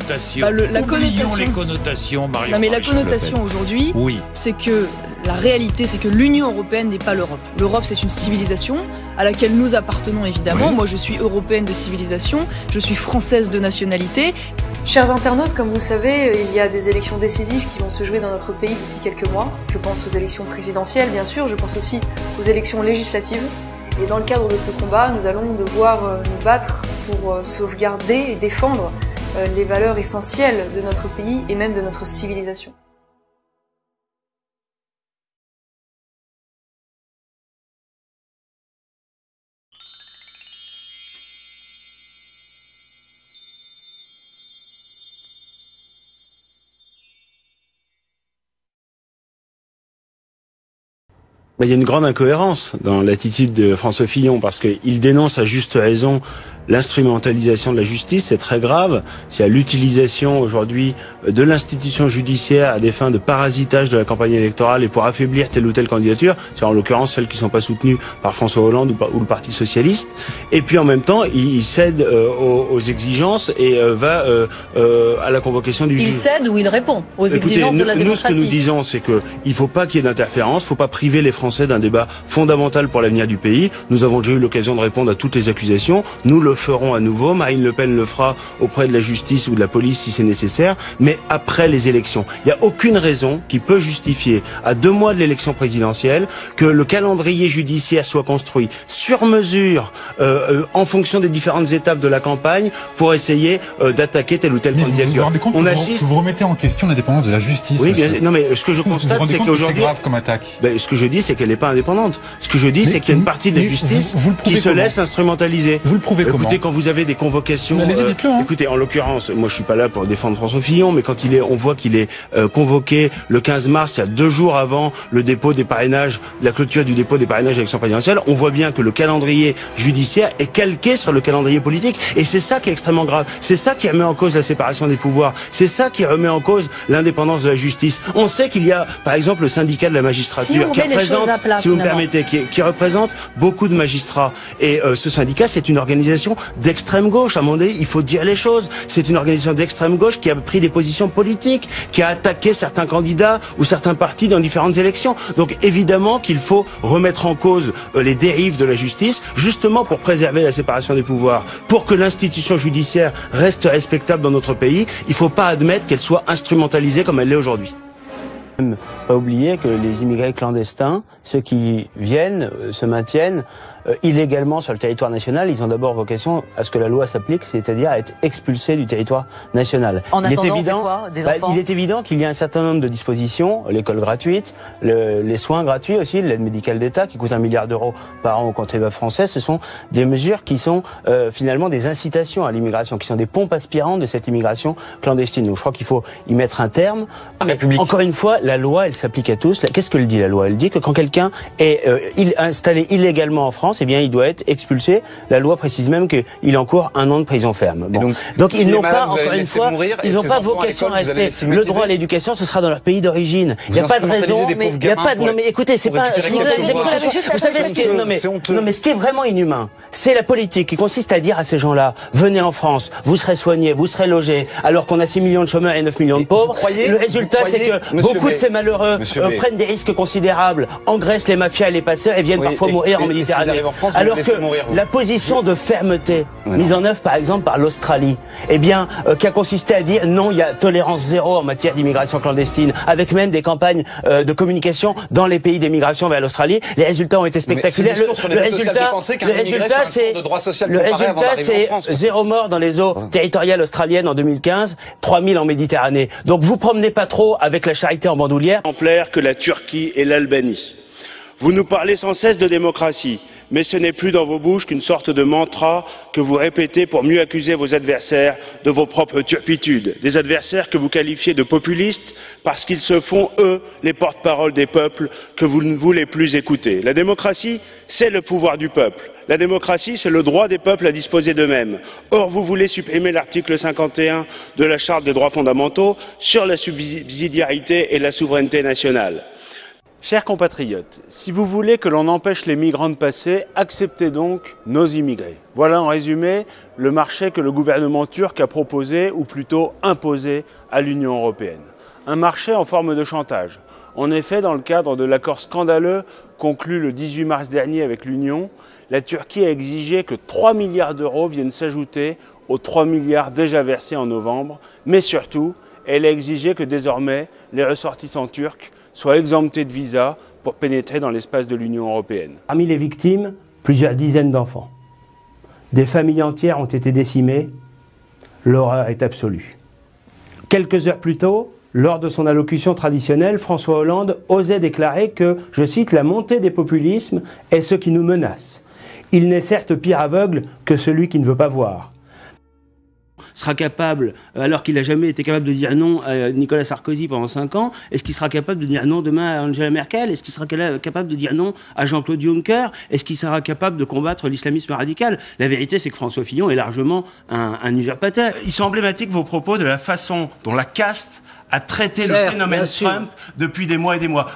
La connotation. Les connotations, Marion. Non mais la connotation aujourd'hui, oui, c'est que la réalité, c'est que l'Union européenne n'est pas l'Europe. L'Europe, c'est une civilisation à laquelle nous appartenons évidemment. Oui. Moi, je suis européenne de civilisation, je suis française de nationalité. Chers internautes, comme vous le savez, il y a des élections décisives qui vont se jouer dans notre pays d'ici quelques mois. Je pense aux élections présidentielles, bien sûr, je pense aussi aux élections législatives. Et dans le cadre de ce combat, nous allons devoir nous battre pour sauvegarder et défendre les valeurs essentielles de notre pays et même de notre civilisation. Il y a une grande incohérence dans l'attitude de François Fillon, parce qu'il dénonce à juste raison l'instrumentalisation de la justice, c'est très grave. C'est à l'utilisation aujourd'hui de l'institution judiciaire à des fins de parasitage de la campagne électorale et pour affaiblir telle ou telle candidature, c'est en l'occurrence celles qui ne sont pas soutenues par François Hollande ou le Parti Socialiste. Et puis en même temps, il cède aux exigences et va à la convocation du juge. Il cède ou il répond aux exigences de la démocratie. Nous, ce que nous disons, c'est qu'il ne faut pas qu'il y ait d'interférence, il ne faut pas priver les Français d'un débat fondamental pour l'avenir du pays. Nous avons déjà eu l'occasion de répondre à toutes les accusations. Nous le le ferons à nouveau. Marine Le Pen le fera auprès de la justice ou de la police si c'est nécessaire, mais après les élections. Il n'y a aucune raison qui peut justifier, à 2 mois de l'élection présidentielle, que le calendrier judiciaire soit construit sur mesure, en fonction des différentes étapes de la campagne, pour essayer d'attaquer telle ou telle candidature. Vous vous rendez compte que vous remettez en question l'indépendance de la justice? Oui, bien, non, mais ce que je constate, c'est qu'aujourd'hui, c'est grave comme attaque. Ben, ce que je dis, c'est qu'elle n'est pas indépendante. Ce que je dis, c'est qu'il y a une partie de la justice qui se laisse instrumentaliser. Vous le prouvez comment? Écoutez, quand vous avez des convocations, allez-y, dites-le, hein. Écoutez, en l'occurrence, moi je suis pas là pour défendre François Fillon, mais quand on voit qu'il est convoqué le 15 mars, il y a 2 jours avant le dépôt des parrainages, la clôture du dépôt des parrainages à l'élection présidentielle, on voit bien que le calendrier judiciaire est calqué sur le calendrier politique, et c'est ça qui est extrêmement grave. C'est ça qui remet en cause la séparation des pouvoirs. C'est ça qui remet en cause l'indépendance de la justice. On sait qu'il y a, par exemple, le syndicat de la magistrature qui représente, si vous me permettez, qui représente beaucoup de magistrats. Et ce syndicat, c'est une organisation d'extrême gauche. À un moment donné, il faut dire les choses. C'est une organisation d'extrême gauche qui a pris des positions politiques, qui a attaqué certains candidats ou certains partis dans différentes élections. Donc évidemment qu'il faut remettre en cause les dérives de la justice, justement pour préserver la séparation des pouvoirs, pour que l'institution judiciaire reste respectable dans notre pays. Il ne faut pas admettre qu'elle soit instrumentalisée comme elle l'est aujourd'hui. Pas oublier que les immigrés clandestins, ceux qui viennent, se maintiennent illégalement sur le territoire national, ils ont d'abord vocation à ce que la loi s'applique, c'est-à-dire à être expulsés du territoire national. En attendant, on fait quoi, des enfants ? Il est évident qu'il y a un certain nombre de dispositions, l'école gratuite, les soins gratuits aussi, l'aide médicale d'État qui coûte 1 milliard d'euros par an aux contribuables français. Ce sont des mesures qui sont finalement des incitations à l'immigration, qui sont des pompes aspirantes de cette immigration clandestine. Donc je crois qu'il faut y mettre un terme. Encore une fois, la loi, elle s'applique à tous. Qu'est-ce que dit la loi? Elle dit que quand quelqu'un est installé illégalement en France, eh bien, il doit être expulsé. La loi précise même qu'il encourt 1 an de prison ferme. Bon. Donc ils n'ont pas, encore une fois, ils n'ont pas vocation à rester. Le droit à l'éducation, ce sera dans leur pays d'origine. Il n'y a pas de raison. Il n'y a pas de. Non mais écoutez, c'est pas. Vous savez ce qui est. Non mais ce qui est vraiment inhumain, c'est la politique qui consiste à dire à ces gens-là, venez en France, vous serez soignés, vous serez logés, alors qu'on a 6 millions de chômeurs et 9 millions de pauvres. Le résultat, c'est que beaucoup de ces malheureux prennent des risques considérables, engraissent les mafias et les passeurs et viennent parfois mourir en Méditerranée. Alors que la position de fermeté mise en œuvre par exemple par l'Australie, eh bien, qui a consisté à dire non, il y a tolérance zéro en matière d'immigration clandestine, avec même des campagnes de communication dans les pays d'émigration vers l'Australie, les résultats ont été spectaculaires. Le résultat, c'est 0 mort dans les eaux territoriales australiennes en 2015, 3000 en Méditerranée. Donc vous promenez pas trop avec la charité en bandoulière. Exemplaire que la Turquie et l'Albanie. Vous nous parlez sans cesse de démocratie, mais ce n'est plus dans vos bouches qu'une sorte de mantra que vous répétez pour mieux accuser vos adversaires de vos propres turpitudes. Des adversaires que vous qualifiez de populistes parce qu'ils se font, eux, les porte-parole des peuples que vous ne voulez plus écouter. La démocratie, c'est le pouvoir du peuple. La démocratie, c'est le droit des peuples à disposer d'eux-mêmes. Or, vous voulez supprimer l'article 51 de la Charte des droits fondamentaux sur la subsidiarité et la souveraineté nationale. Chers compatriotes, si vous voulez que l'on empêche les migrants de passer, acceptez donc nos immigrés. Voilà en résumé le marché que le gouvernement turc a proposé, ou plutôt imposé, à l'Union européenne. Un marché en forme de chantage. En effet, dans le cadre de l'accord scandaleux conclu le 18 mars dernier avec l'Union, la Turquie a exigé que 3 milliards d'euros viennent s'ajouter aux 3 milliards déjà versés en novembre, mais surtout, elle a exigé que désormais les ressortissants turcs soient exemptés de visa pour pénétrer dans l'espace de l'Union européenne. Parmi les victimes, plusieurs dizaines d'enfants. Des familles entières ont été décimées. L'horreur est absolue. Quelques heures plus tôt, lors de son allocution traditionnelle, François Hollande osait déclarer que, je cite, « la montée des populismes est ce qui nous menace. Il n'est certes pire aveugle que celui qui ne veut pas voir. » Sera capable, alors qu'il n'a jamais été capable de dire non à Nicolas Sarkozy pendant 5 ans, est-ce qu'il sera capable de dire non demain à Angela Merkel? Est-ce qu'il sera capable de dire non à Jean-Claude Juncker? Est-ce qu'il sera capable de combattre l'islamisme radical? La vérité, c'est que François Fillon est largement un usurpateur. Ils sont emblématiques, vos propos, de la façon dont la caste a traité le phénomène Trump depuis des mois et des mois.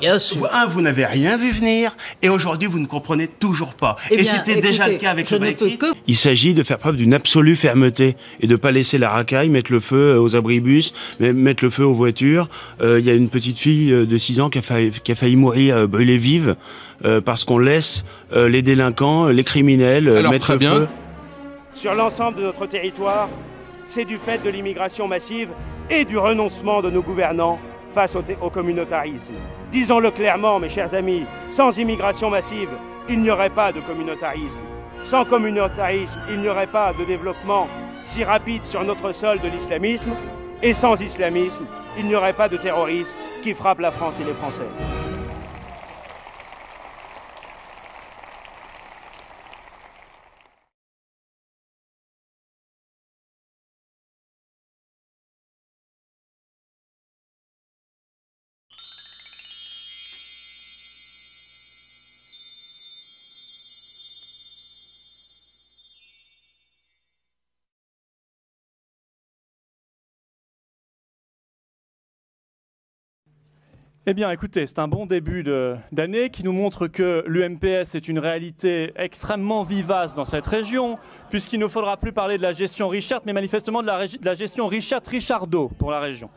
Vous n'avez rien vu venir, et aujourd'hui, vous ne comprenez toujours pas. Et c'était déjà le cas avec le Brexit. Il s'agit de faire preuve d'une absolue fermeté, et de ne pas laisser la racaille, mettre le feu aux abribus, mettre le feu aux voitures. Il y a une petite fille de 6 ans qui a failli mourir brûlée vive, parce qu'on laisse les délinquants, les criminels mettre le feu. sur l'ensemble de notre territoire, c'est du fait de l'immigration massive et du renoncement de nos gouvernants face au communautarisme. Disons-le clairement, mes chers amis, sans immigration massive, il n'y aurait pas de communautarisme. Sans communautarisme, il n'y aurait pas de développement si rapide sur notre sol de l'islamisme. Et sans islamisme, il n'y aurait pas de terrorisme qui frappe la France et les Français. Eh bien, écoutez, c'est un bon début d'année qui nous montre que l'UMPS est une réalité extrêmement vivace dans cette région, puisqu'il ne faudra plus parler de la gestion Richard, mais manifestement de la gestion Richard-Richardot pour la région.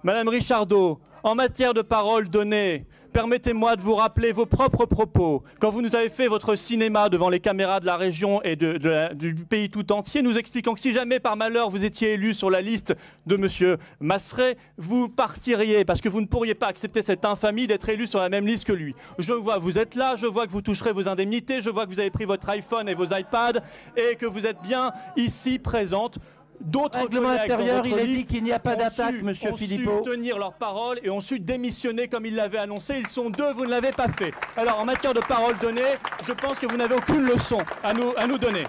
Madame Richardot, en matière de parole donnée, permettez-moi de vous rappeler vos propres propos. Quand vous nous avez fait votre cinéma devant les caméras de la région et du pays tout entier, nous expliquant que si jamais par malheur vous étiez élu sur la liste de M. Masseret, vous partiriez parce que vous ne pourriez pas accepter cette infamie d'être élu sur la même liste que lui. Je vois que vous êtes là, je vois que vous toucherez vos indemnités, je vois que vous avez pris votre iPhone et vos iPads et que vous êtes bien ici présente. D'autres règlement intérieur, il a dit qu'il n'y a pas d'attaque, monsieur Philippot. Ont su tenir leur parole et ont su démissionner comme ils l'avaient annoncé. Ils sont deux, vous ne l'avez pas fait. Alors, en matière de parole donnée, je pense que vous n'avez aucune leçon à nous donner.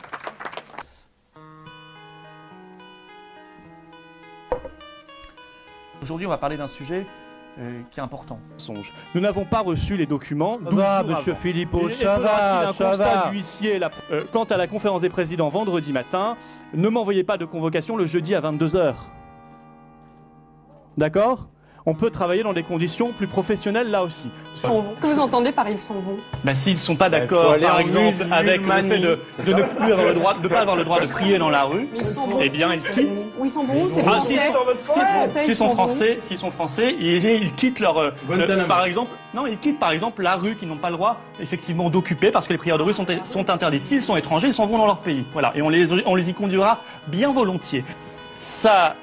Aujourd'hui, on va parler d'un sujet qui est important. Nous n'avons pas reçu les documents. Ça va, monsieur Philippot, ça va, ça va. D'huissier quant à la conférence des présidents vendredi matin, ne m'envoyez pas de convocation le jeudi à 22 h. D'accord ? On peut travailler dans des conditions plus professionnelles là aussi. Qu'est-ce que vous entendez par ils s'en vont? S'ils ne sont pas d'accord, par exemple, avec le fait de ne plus avoir le droit, de pas avoir le droit de prier dans la rue, eh bien ils quittent. Où ils s'en vont? C'est français. S'ils sont français, ils quittent leur, par exemple, non, ils quittent par exemple la rue qu'ils n'ont pas le droit effectivement d'occuper parce que les prières de rue sont interdites. S'ils sont étrangers, ils s'en vont dans leur pays. Voilà, et on les y conduira bien volontiers. Ça.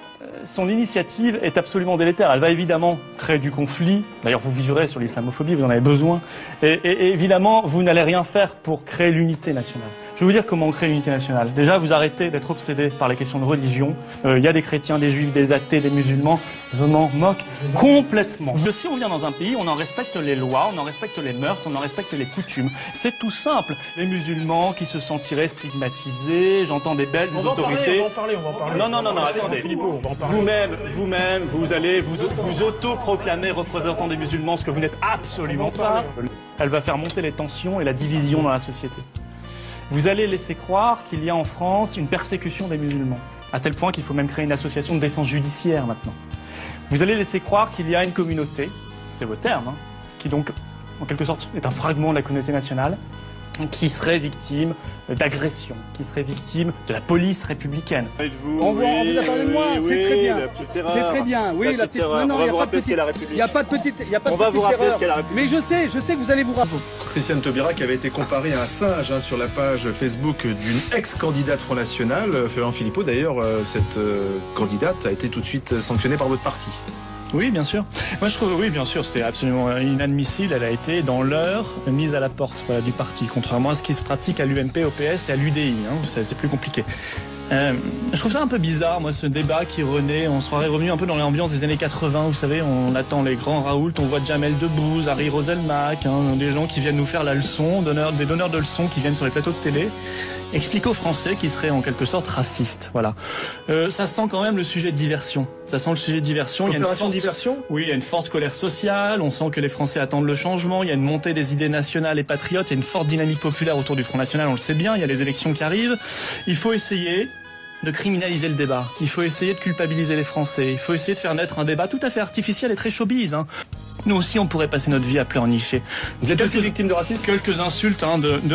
Son initiative est absolument délétère. Elle va évidemment créer du conflit. D'ailleurs, vous vivrez sur l'islamophobie, vous en avez besoin. Et évidemment, vous n'allez rien faire pour créer l'unité nationale. Je vais vous dire comment on crée l'unité nationale. Déjà, vous arrêtez d'être obsédé par les questions de religion. Il y a des chrétiens, des juifs, des athées, des musulmans. Je m'en moque complètement. Si on vient dans un pays, on en respecte les lois, on en respecte les mœurs, on en respecte les coutumes. C'est tout simple. Les musulmans qui se sentiraient stigmatisés, j'entends des belles autorités. On va en parler. Non, attendez. Vous-même, vous allez vous auto-proclamer représentant des musulmans, ce que vous n'êtes absolument pas. Elle va faire monter les tensions et la division dans la société. Vous allez laisser croire qu'il y a en France une persécution des musulmans, à tel point qu'il faut même créer une association de défense judiciaire maintenant. Vous allez laisser croire qu'il y a une communauté, c'est vos termes, qui donc, en quelque sorte, est un fragment de la communauté nationale, qui serait victime d'agression, qui serait victime de la police républicaine. On vous a parlé de moi, c'est très bien. C'est très bien, oui, la petite erreur. Non, il n'y a pas de petite erreur. Il n'y a pas de petite erreur. On va vous rappeler ce qu'est la République. Mais je sais que vous allez vous rappeler. Christiane Taubira qui avait été comparée à un singe sur la page Facebook d'une ex-candidate Front National. Florent Philippot, d'ailleurs, cette candidate a été tout de suite sanctionnée par votre parti. Oui, bien sûr. Moi, je trouve, oui, bien sûr, c'était absolument inadmissible. Elle a été, dans l'heure, mise à la porte du parti, contrairement à ce qui se pratique à l'UMP, au PS et à l'UDI. C'est plus compliqué. Je trouve ça un peu bizarre, moi, ce débat qui renaît. On serait revenu un peu dans l'ambiance des années 80, vous savez, on attend les grands Raoult, on voit Jamel Debbouze, Harry Roselmack, des gens qui viennent nous faire la leçon, des donneurs de leçons qui viennent sur les plateaux de télé. Explique aux Français qui seraient en quelque sorte racistes, voilà. Ça sent quand même le sujet de diversion. Ça sent le sujet de diversion. Opération de diversion ? Oui, il y a une forte colère sociale. On sent que les Français attendent le changement. Il y a une montée des idées nationales et patriotes. Il y a une forte dynamique populaire autour du Front National. On le sait bien. Il y a les élections qui arrivent. Il faut essayer de criminaliser le débat. Il faut essayer de culpabiliser les Français. Il faut essayer de faire naître un débat tout à fait artificiel et très showbiz. Nous aussi, on pourrait passer notre vie à pleurnicher. Vous êtes aussi victime de racisme? Quelques insultes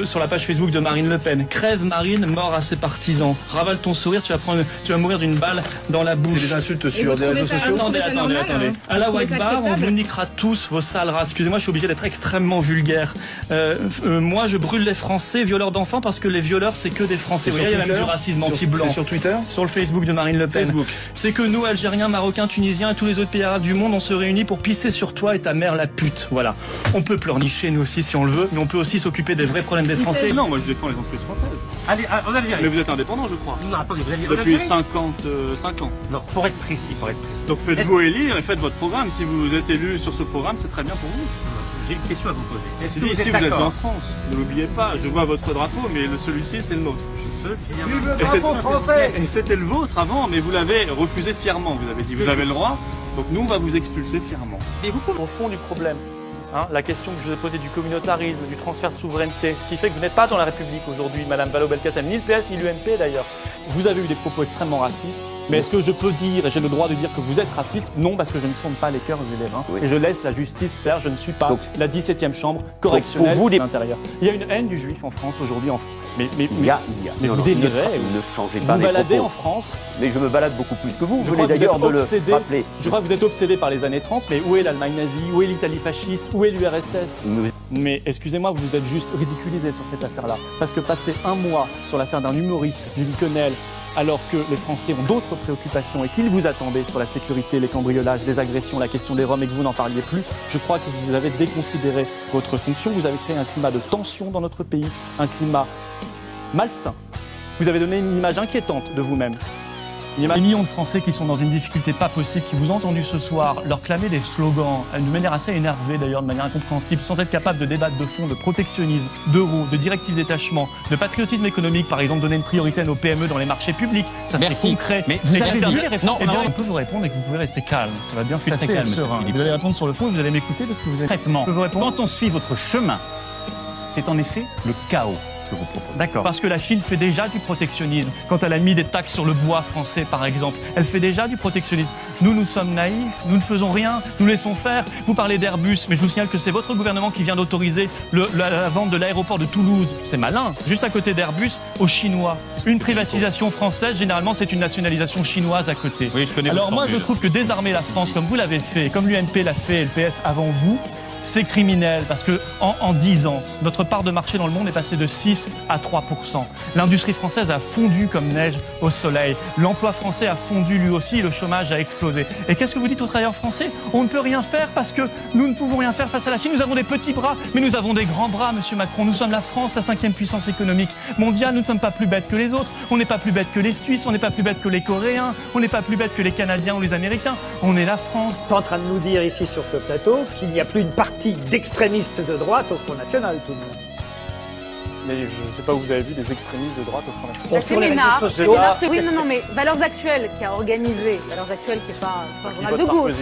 sur la page Facebook de Marine Le Pen. Crève Marine, mort à ses partisans. Ravale ton sourire, tu vas mourir d'une balle dans la bouche. C'est des insultes sur des réseaux sociaux? Attendez. Allah Akbar, on vous niquera tous vos sales races. Excusez-moi, je suis obligé d'être extrêmement vulgaire. Moi, je brûle les Français violeurs d'enfants parce que les violeurs, c'est que des Français. Vous voyez, il y a même du racisme anti-blanc. C'est sur Twitter? Sur le Facebook de Marine Le Pen. C'est que nous, Algériens, Marocains, Tunisiens et tous les autres pays arabes du monde, on se réunit pour pisser sur toi et ta mère la pute. Voilà. On peut pleurnicher nous aussi si on le veut, mais on peut aussi s'occuper des vrais problèmes des Français. Non, moi je défends les entreprises françaises. Allez, en Algérie. Mais vous êtes indépendant, je crois. Non, attendez, vous allez depuis 55 ans. Non, pour être précis. Donc faites-vous élire et faites votre programme. Si vous êtes élu sur ce programme, c'est très bien pour vous. J'ai une question à vous poser. Est-ce que si vous êtes en France, ne l'oubliez pas, je vois votre drapeau, mais celui-ci c'est le nôtre. Et c'était le vôtre avant, mais vous l'avez refusé fièrement. Vous avez dit, vous avez le droit, donc nous on va vous expulser fièrement. Et vous, au fond du problème, la question que je vous ai posée du communautarisme, du transfert de souveraineté, ce qui fait que vous n'êtes pas dans la République aujourd'hui, Madame Vallaud-Belkacem, ni le PS ni l'UMP d'ailleurs. Vous avez eu des propos extrêmement racistes. Mais est-ce que je peux dire, et j'ai le droit de dire que vous êtes raciste? Non, parce que je ne sonde pas les cœurs et les reins. Oui. Et je laisse la justice faire. Je ne suis pas la 17e chambre correctionnelle pour vous, de l'intérieur. Il y a une haine du juif en France aujourd'hui. Mais vous délirez. Ne changez pas vous les baladez propos. en France. Mais je me balade beaucoup plus que vous. Vous venez d'ailleurs de le rappeler. Je crois que vous êtes obsédé par les années 30. Mais où est l'Allemagne nazie? Où est l'Italie fasciste? Où est l'URSS? Mais excusez-moi, vous êtes juste ridiculisé sur cette affaire-là. Parce que passer un mois sur l'affaire d'un humoriste, d'une quenelle, alors que les Français ont d'autres préoccupations et qu'ils vous attendaient sur la sécurité, les cambriolages, les agressions, la question des Roms et que vous n'en parliez plus, je crois que vous avez déconsidéré votre fonction. Vous avez créé un climat de tension dans notre pays, un climat malsain. Vous avez donné une image inquiétante de vous-même. Il y a des millions de Français qui sont dans une difficulté pas possible, qui vous ont entendu ce soir leur clamer des slogans, de manière assez énervée d'ailleurs, de manière incompréhensible, sans être capable de débattre de fond, de protectionnisme, d'euros, de directives détachement, de patriotisme économique, par exemple donner une priorité à nos PME dans les marchés publics. Ça c'est concret. Mais vous avez dit les réformes. On peut vous répondre et que vous pouvez rester calme. Ça va bien se passer, calme, serein. Vous allez répondre sur le fond et vous allez m'écouter de ce que vous êtes. Traitement. Quand on suit votre chemin, c'est en effet le chaos. Que vous proposez. D'accord. Parce que la Chine fait déjà du protectionnisme. Quand elle a mis des taxes sur le bois français, par exemple, elle fait déjà du protectionnisme. Nous sommes naïfs, nous ne faisons rien, nous laissons faire. Vous parlez d'Airbus, mais je vous signale que c'est votre gouvernement qui vient d'autoriser la vente de l'aéroport de Toulouse. C'est malin, juste à côté d'Airbus, aux Chinois. Une privatisation française, généralement, c'est une nationalisation chinoise à côté. Oui, je connais. Alors moi, je trouve que désarmer la France, comme vous l'avez fait, comme l'UMP l'a fait et le PS avant vous, c'est criminel parce que en 10 ans, notre part de marché dans le monde est passée de 6 à 3%. L'industrie française a fondu comme neige au soleil. L'emploi français a fondu lui aussi et le chômage a explosé. Et qu'est-ce que vous dites aux travailleurs français? On ne peut rien faire parce que nous ne pouvons rien faire face à la Chine. Nous avons des petits bras, mais nous avons des grands bras, monsieur Macron. Nous sommes la France, la 5e puissance économique mondiale. Nous ne sommes pas plus bêtes que les autres. On n'est pas plus bêtes que les Suisses. On n'est pas plus bêtes que les Coréens. On n'est pas plus bêtes que les Canadiens ou les Américains. On est la France. Vous êtes en train de nous dire ici sur ce plateau qu'il n'y a plus une partie d'extrémistes de droite au Front National, tout le monde. Mais je ne sais pas où vous avez vu des extrémistes de droite au Front National. Sur les réseaux sociaux. Oui, mais Valeurs Actuelles qui a organisé, Valeurs Actuelles qui n'est pas un journal de gauche.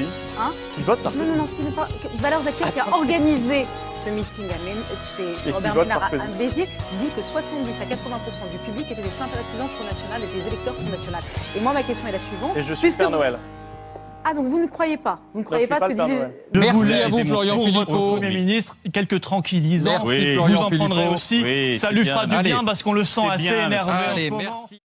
Qui vote Sarkozy? Non, qui n'est pas. Valeurs Actuelles qui a organisé ce meeting chez Robert Ménard à Béziers dit que 70 à 80% du public étaient des sympathisants Front National et des électeurs Front National. Et moi, ma question est la suivante. Et je suis Père Noël. Ah, donc vous ne croyez pas? Vous ne croyez pas ce que dit Merci à vous, Florian Philippot. Pour votre Premier ministre, quelques tranquillisants. Merci, vous en prendrez aussi. Oui, ça lui fera du bien parce qu'on le sent assez énervé en ce moment. Merci.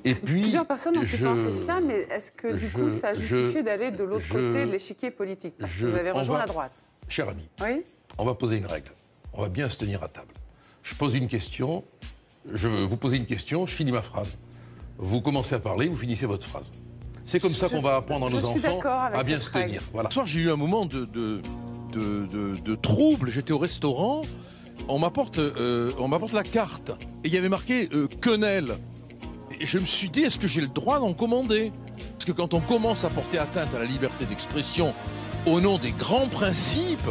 Et puis, plusieurs personnes ont pu penser cela, mais est-ce que du coup ça justifie d'aller de l'autre côté de l'échiquier politique? Parce que vous avez rejoint la droite. Cher ami, oui, on va poser une règle. On va bien se tenir à table. Je pose une question, je veux vous poser une question, je finis ma phrase. Vous commencez à parler, vous finissez votre phrase. C'est comme ça qu'on va apprendre à nos enfants à bien se tenir. Voilà. Ce soir, j'ai eu un moment de trouble. J'étais au restaurant, on m'apporte la carte et il y avait marqué quenelle. Et je me suis dit, est-ce que j'ai le droit d'en commander? Parce que quand on commence à porter atteinte à la liberté d'expression au nom des grands principes,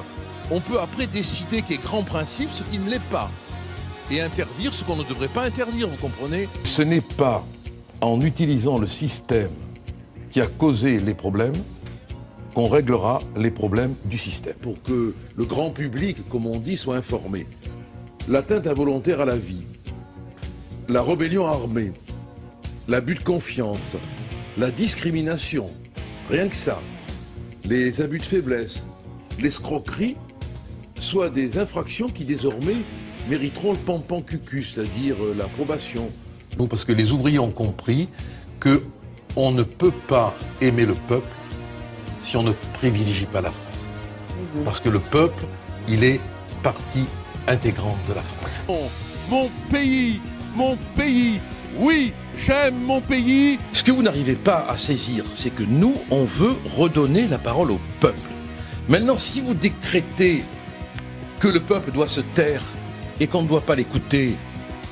on peut après décider qu'est grand principe ce qui ne l'est pas. Et interdire ce qu'on ne devrait pas interdire, vous comprenez? Ce n'est pas en utilisant le système qui a causé les problèmes qu'on réglera les problèmes du système. Pour que le grand public, comme on dit, soit informé. L'atteinte involontaire à la vie, la rébellion armée, l'abus de confiance, la discrimination, rien que ça, les abus de faiblesse, l'escroquerie, soient des infractions qui désormais mériteront le pampan cucu, c'est-à-dire l'approbation. Parce que les ouvriers ont compris qu'on ne peut pas aimer le peuple si on ne privilégie pas la France. Parce que le peuple, il est partie intégrante de la France. Mon pays, oui, j'aime mon pays. Ce que vous n'arrivez pas à saisir, c'est que nous, on veut redonner la parole au peuple. Maintenant, si vous décrétez que le peuple doit se taire et qu'on ne doit pas l'écouter,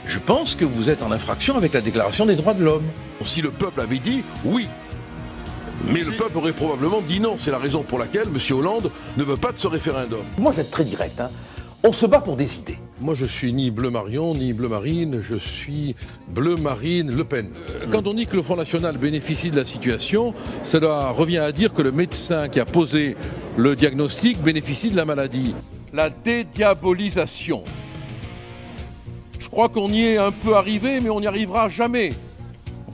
je pense que vous êtes en infraction avec la Déclaration des droits de l'homme. Si le peuple avait dit oui, mais le peuple aurait probablement dit non. C'est la raison pour laquelle M. Hollande ne veut pas de ce référendum. Moi, je vais être très direct. On se bat pour des idées. Moi, je suis ni bleu Marion, ni bleu marine, je suis bleu marine Le Pen. Quand on dit que le Front National bénéficie de la situation, cela revient à dire que le médecin qui a posé le diagnostic bénéficie de la maladie. La dédiabolisation. Je crois qu'on y est un peu arrivé, mais on n'y arrivera jamais.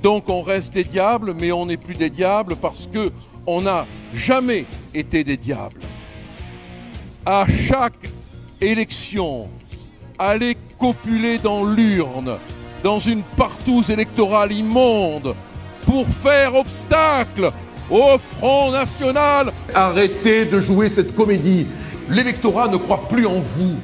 Donc on reste des diables, mais on n'est plus des diables parce qu'on n'a jamais été des diables. À chaque élection, aller copuler dans l'urne, dans une partouze électorale immonde, pour faire obstacle au Front National. Arrêtez de jouer cette comédie. L'électorat ne croit plus en vous.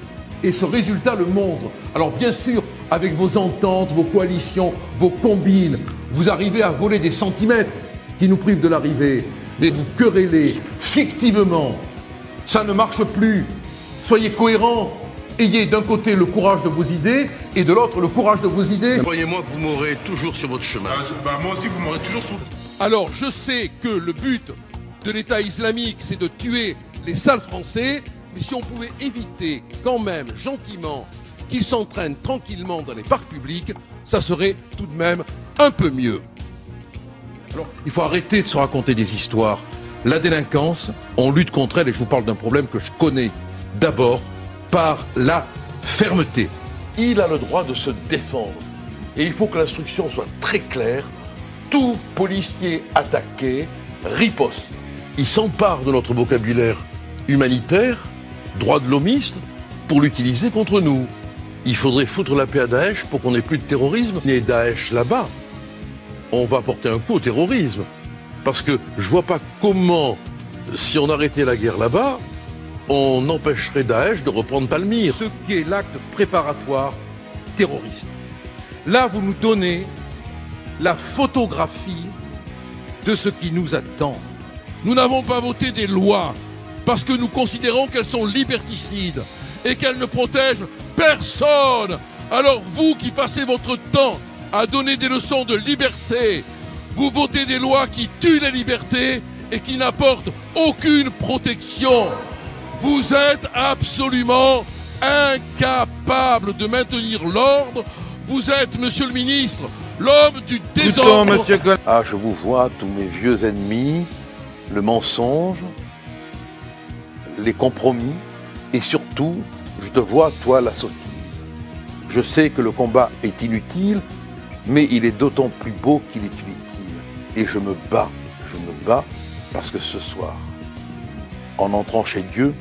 Et ce résultat le montre. Alors bien sûr, avec vos ententes, vos coalitions, vos combines, vous arrivez à voler des centimètres qui nous privent de l'arrivée. Mais vous querellez fictivement. Ça ne marche plus. Soyez cohérents. Ayez d'un côté le courage de vos idées et de l'autre le courage de vos idées. Croyez-moi que vous m'aurez toujours sur votre chemin. Moi aussi, vous m'aurez toujours sur... Alors, je sais que le but de l'État islamique, c'est de tuer les sales Français, mais si on pouvait éviter quand même, gentiment, qu'ils s'entraînent tranquillement dans les parcs publics, ça serait tout de même un peu mieux. Alors, il faut arrêter de se raconter des histoires. La délinquance, on lutte contre elle, et je vous parle d'un problème que je connais d'abord par la fermeté. Il a le droit de se défendre. Et il faut que l'instruction soit très claire. Tout policier attaqué riposte. Il s'empare de notre vocabulaire humanitaire, droit de l'homiste, pour l'utiliser contre nous. Il faudrait foutre la paix à Daesh pour qu'on n'ait plus de terrorisme. Et Daesh là-bas, on va porter un coup au terrorisme. Parce que je vois pas comment, si on arrêtait la guerre là-bas, on empêcherait Daesh de reprendre Palmyre. Ce qui est l'acte préparatoire terroriste. Là, vous nous donnez la photographie de ce qui nous attend. Nous n'avons pas voté des lois parce que nous considérons qu'elles sont liberticides et qu'elles ne protègent personne. Alors vous qui passez votre temps à donner des leçons de liberté, vous votez des lois qui tuent les libertés et qui n'apportent aucune protection. Vous êtes absolument incapable de maintenir l'ordre. Vous êtes, monsieur le ministre, l'homme du désordre. Ah, je vous vois, tous mes vieux ennemis, le mensonge, les compromis, et surtout, je te vois, toi, la sottise. Je sais que le combat est inutile, mais il est d'autant plus beau qu'il est inutile. Et je me bats parce que ce soir, en entrant chez Dieu,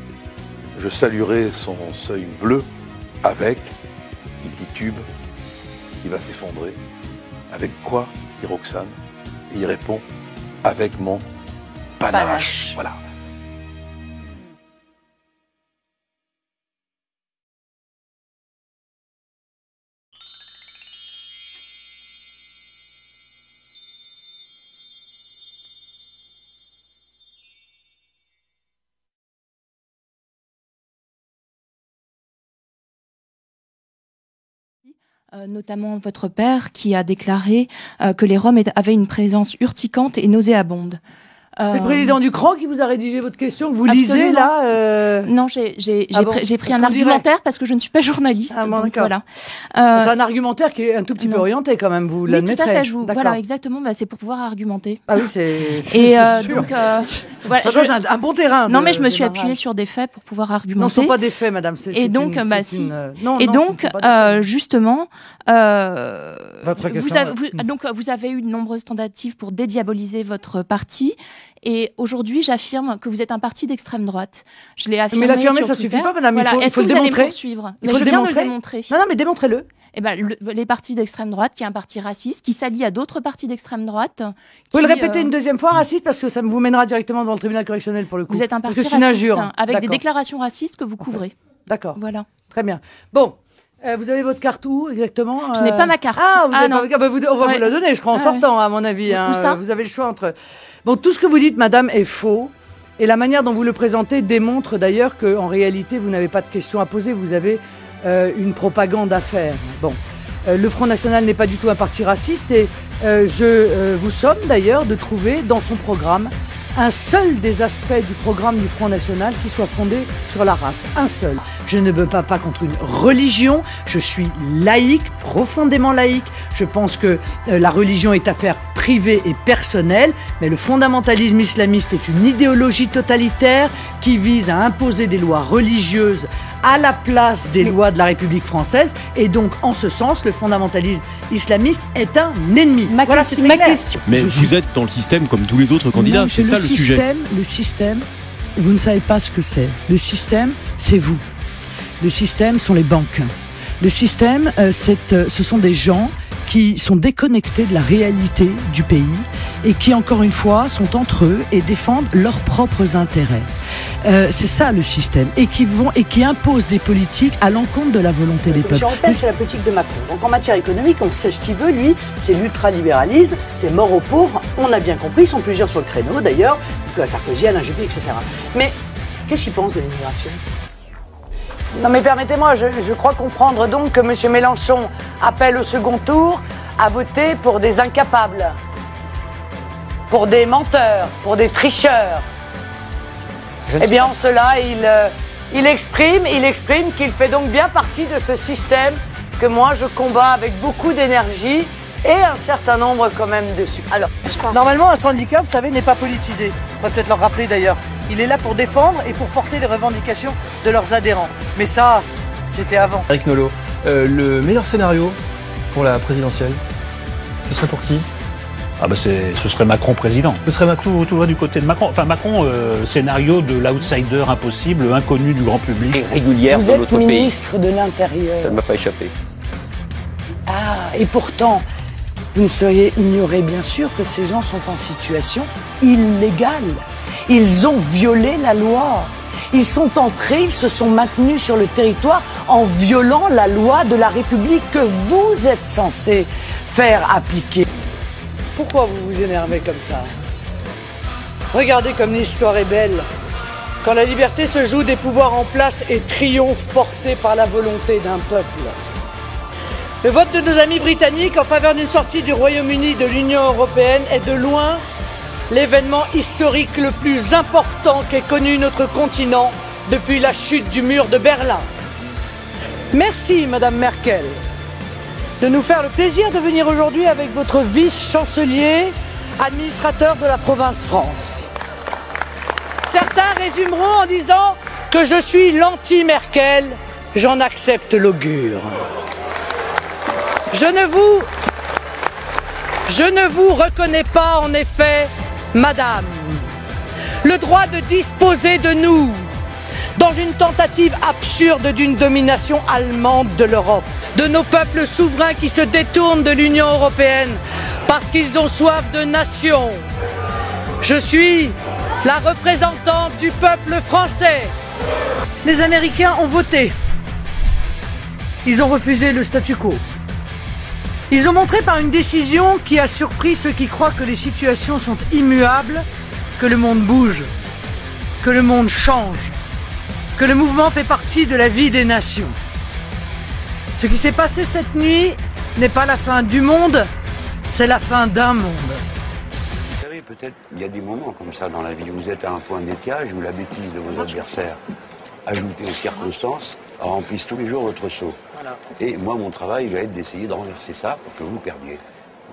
je saluerai son seuil bleu avec, il titube, il va s'effondrer. Avec quoi, dit Roxane? Et il répond, avec mon panache. Voilà. Notamment votre père qui a déclaré que les Roms avaient une présence urticante et nauséabonde. C'est le président du CRAN qui vous a rédigé votre question, que vous lisez là Non, j'ai pris un argumentaire parce que je ne suis pas journaliste. Ah bon, donc voilà. C'est un argumentaire qui est un tout petit peu orienté quand même, vous l'admettrez. Tout à fait, voilà, exactement, c'est pour pouvoir argumenter. Ah oui, c'est sûr. Donc, voilà, ça donne un bon terrain. Non, mais je me suis appuyée sur des faits pour pouvoir argumenter. Non, ce ne sont pas des faits, madame. Justement, votre question, vous avez eu de nombreuses tentatives pour dédiaboliser votre parti. Et aujourd'hui, j'affirme que vous êtes un parti d'extrême droite. Je l'ai affirmé. Mais l'affirmer, ça ne suffit pas, madame. Voilà. Il faut le démontrer. Il faut le démontrer. Non, mais démontrez-le. Eh ben, les partis d'extrême droite, qui est un parti raciste, qui s'allie à d'autres partis d'extrême droite. Vous pouvez le répéter une deuxième fois, raciste, parce que ça vous mènera directement devant le tribunal correctionnel pour le coup. Vous êtes un parti raciste, avec des déclarations racistes que vous couvrez. D'accord. Voilà. Très bien. Bon. Vous avez votre carte où exactement Je n'ai pas ma carte. Ah, vous avez pas votre carte. On va vous la donner, je crois, en sortant, à mon avis. Vous avez le choix entre... Bon, tout ce que vous dites, madame, est faux. Et la manière dont vous le présentez démontre d'ailleurs qu'en réalité, vous n'avez pas de questions à poser. Vous avez une propagande à faire. Bon. Le Front National n'est pas du tout un parti raciste. Et je vous somme d'ailleurs de trouver dans son programme un seul des aspects du programme du Front National qui soit fondé sur la race. Un seul. Je ne me bats pas contre une religion. Je suis laïque, profondément laïque. Je pense que la religion est affaire privée et personnelle. Mais le fondamentalisme islamiste est une idéologie totalitaire qui vise à imposer des lois religieuses à la place des lois de la République française. Et donc, en ce sens, le fondamentalisme islamiste est un ennemi. Voilà, c'est ma question. Mais vous êtes dans le système comme tous les autres candidats, c'est ça le sujet. Le système, vous ne savez pas ce que c'est. Le système, c'est vous. Le système sont les banques. Le système, ce sont des gens qui sont déconnectés de la réalité du pays et qui, encore une fois, sont entre eux et défendent leurs propres intérêts. C'est ça le système, et qui imposent des politiques à l'encontre de la volonté des peuples. C'est la politique de Macron. Donc en matière économique, on sait ce qu'il veut, lui, c'est l'ultralibéralisme, c'est mort aux pauvres, on a bien compris, ils sont plusieurs sur le créneau d'ailleurs, que Sarkozy, Alain Juppé, etc. Mais qu'est-ce qu'il pense de l'immigration ? Non mais permettez-moi, je crois comprendre donc que M. Mélenchon appelle au second tour à voter pour des incapables, pour des menteurs, pour des tricheurs. Eh bien en cela, il exprime qu'il fait donc bien partie de ce système que moi je combats avec beaucoup d'énergie et un certain nombre quand même de succès. Alors, normalement un syndicat, vous savez, n'est pas politisé. On va peut-être leur rappeler d'ailleurs. Il est là pour défendre et pour porter les revendications de leurs adhérents. Mais ça, c'était avant. Eric Nolot, le meilleur scénario pour la présidentielle, ce serait pour qui ? Ah bah ce serait Macron président. Ce serait Macron. Tout va du côté de Macron. Enfin Macron, scénario de l'outsider impossible, inconnu du grand public. Et régulière dans notre pays. Vous êtes ministre de l'Intérieur. Ça ne m'a pas échappé. Ah, et pourtant, vous ne sauriez ignorer bien sûr que ces gens sont en situation illégale. Ils ont violé la loi. Ils sont entrés, ils se sont maintenus sur le territoire en violant la loi de la République que vous êtes censé faire appliquer. Pourquoi vous vous énervez comme ça? Regardez comme l'histoire est belle. Quand la liberté se joue des pouvoirs en place et triomphe porté par la volonté d'un peuple. Le vote de nos amis britanniques en faveur d'une sortie du Royaume-Uni de l'Union européenne est de loin l'événement historique le plus important qu'ait connu notre continent depuis la chute du mur de Berlin. Merci, Madame Merkel, de nous faire le plaisir de venir aujourd'hui avec votre vice-chancelier, administrateur de la province France. Certains résumeront en disant que je suis l'anti-Merkel, j'en accepte l'augure. Je ne vous reconnais pas en effet, Madame, le droit de disposer de nous dans une tentative absurde d'une domination allemande de l'Europe, de nos peuples souverains qui se détournent de l'Union européenne parce qu'ils ont soif de nation. Je suis la représentante du peuple français. Les Américains ont voté. Ils ont refusé le statu quo. Ils ont montré par une décision qui a surpris ceux qui croient que les situations sont immuables, que le monde bouge, que le monde change, que le mouvement fait partie de la vie des nations. Ce qui s'est passé cette nuit n'est pas la fin du monde, c'est la fin d'un monde. Vous avez peut-être, il y a des moments comme ça dans la vie où vous êtes à un point d'étiage où la bêtise de vos adversaires, ajoutée aux circonstances, remplissent tous les jours votre seau. Voilà. Et moi, mon travail va être d'essayer de renverser ça pour que vous perdiez.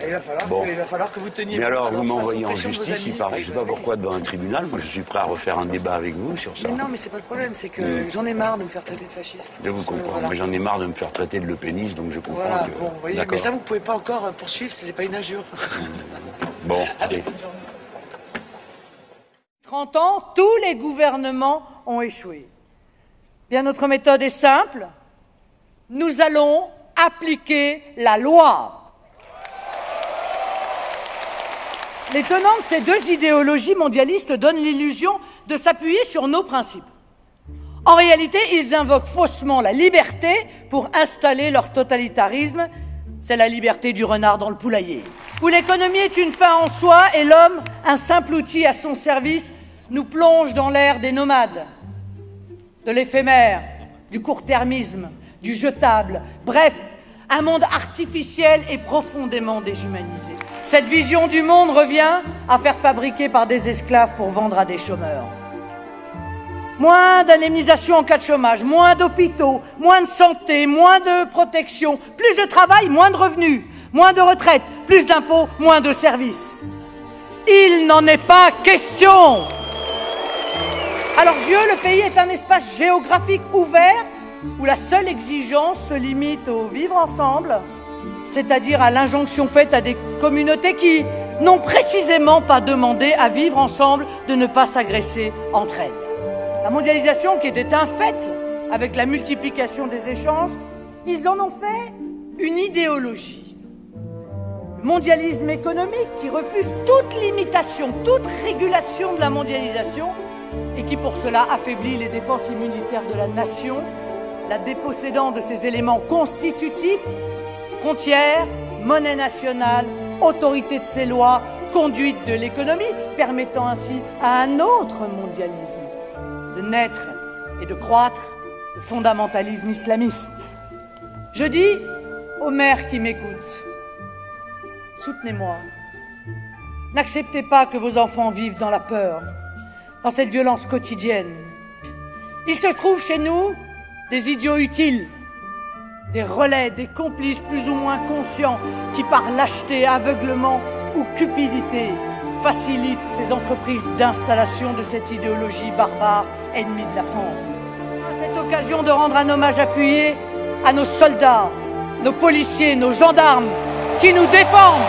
Et il va falloir que vous teniez... Mais alors, vous m'envoyez en justice, il paraît. Je ne sais pas pourquoi devant un tribunal. Moi, je suis prêt à refaire un débat avec vous sur ça. Mais non, mais c'est pas le problème. C'est que j'en ai marre de me faire traiter de fasciste. Je vous comprends. Voilà. Moi, j'en ai marre de me faire traiter de lepéniste, donc je comprends voilà, que... Bon, vous voyez, mais ça, vous pouvez pas encore poursuivre si c'est pas une injure. Bon, allez. 30 ans, tous les gouvernements ont échoué. Bien, notre méthode est simple. Nous allons appliquer la loi. Les tenants de ces deux idéologies mondialistes donnent l'illusion de s'appuyer sur nos principes. En réalité, ils invoquent faussement la liberté pour installer leur totalitarisme. C'est la liberté du renard dans le poulailler. Où l'économie est une fin en soi et l'homme, un simple outil à son service, nous plonge dans l'ère des nomades, de l'éphémère, du court-termisme, du jetable, bref, un monde artificiel et profondément déshumanisé. Cette vision du monde revient à faire fabriquer par des esclaves pour vendre à des chômeurs. Moins d'indemnisation en cas de chômage, moins d'hôpitaux, moins de santé, moins de protection, plus de travail, moins de revenus, moins de retraite, plus d'impôts, moins de services. Il n'en est pas question. À leurs yeux, le pays est un espace géographique ouvert où la seule exigence se limite au vivre ensemble, c'est-à-dire à l'injonction faite à des communautés qui n'ont précisément pas demandé à vivre ensemble de ne pas s'agresser entre elles. La mondialisation, qui était un fait avec la multiplication des échanges, ils en ont fait une idéologie. Le mondialisme économique qui refuse toute limitation, toute régulation de la mondialisation et qui pour cela affaiblit les défenses immunitaires de la nation, la dépossédant de ses éléments constitutifs, frontières, monnaie nationale, autorité de ses lois, conduite de l'économie, permettant ainsi à un autre mondialisme de naître et de croître, le fondamentalisme islamiste. Je dis aux mères qui m'écoutent, soutenez-moi. N'acceptez pas que vos enfants vivent dans la peur, dans cette violence quotidienne. Il se trouve chez nous des idiots utiles, des relais, des complices plus ou moins conscients qui, par lâcheté, aveuglement ou cupidité, facilitent ces entreprises d'installation de cette idéologie barbare, ennemie de la France. À cette occasion de rendre un hommage appuyé à nos soldats, nos policiers, nos gendarmes, qui nous défendent,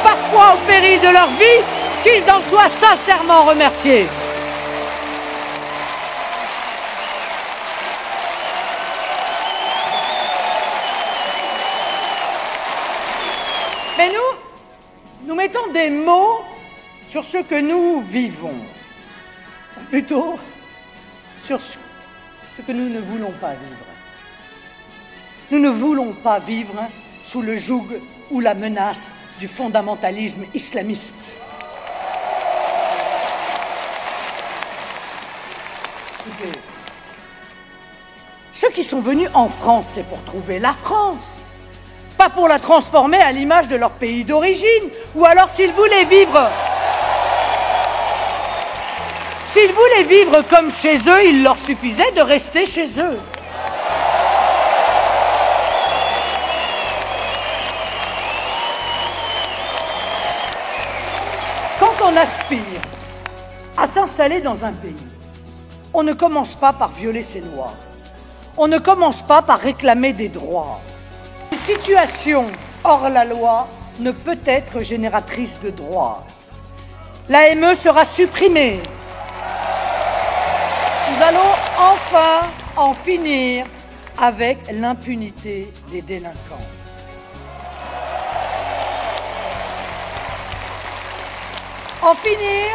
parfois au péril de leur vie, qu'ils en soient sincèrement remerciés. Mais nous mettons des mots sur ce que nous vivons, ou plutôt sur ce que nous ne voulons pas vivre. Nous ne voulons pas vivre sous le joug ou la menace du fondamentalisme islamiste. Écoutez, ceux qui sont venus en France, c'est pour trouver la France. Pas pour la transformer à l'image de leur pays d'origine, ou alors s'ils voulaient vivre comme chez eux, il leur suffisait de rester chez eux. Quand on aspire à s'installer dans un pays, on ne commence pas par violer ses lois. On ne commence pas par réclamer des droits. Une situation hors la loi ne peut être génératrice de droits. L'AME sera supprimée. Nous allons enfin en finir avec l'impunité des délinquants. En finir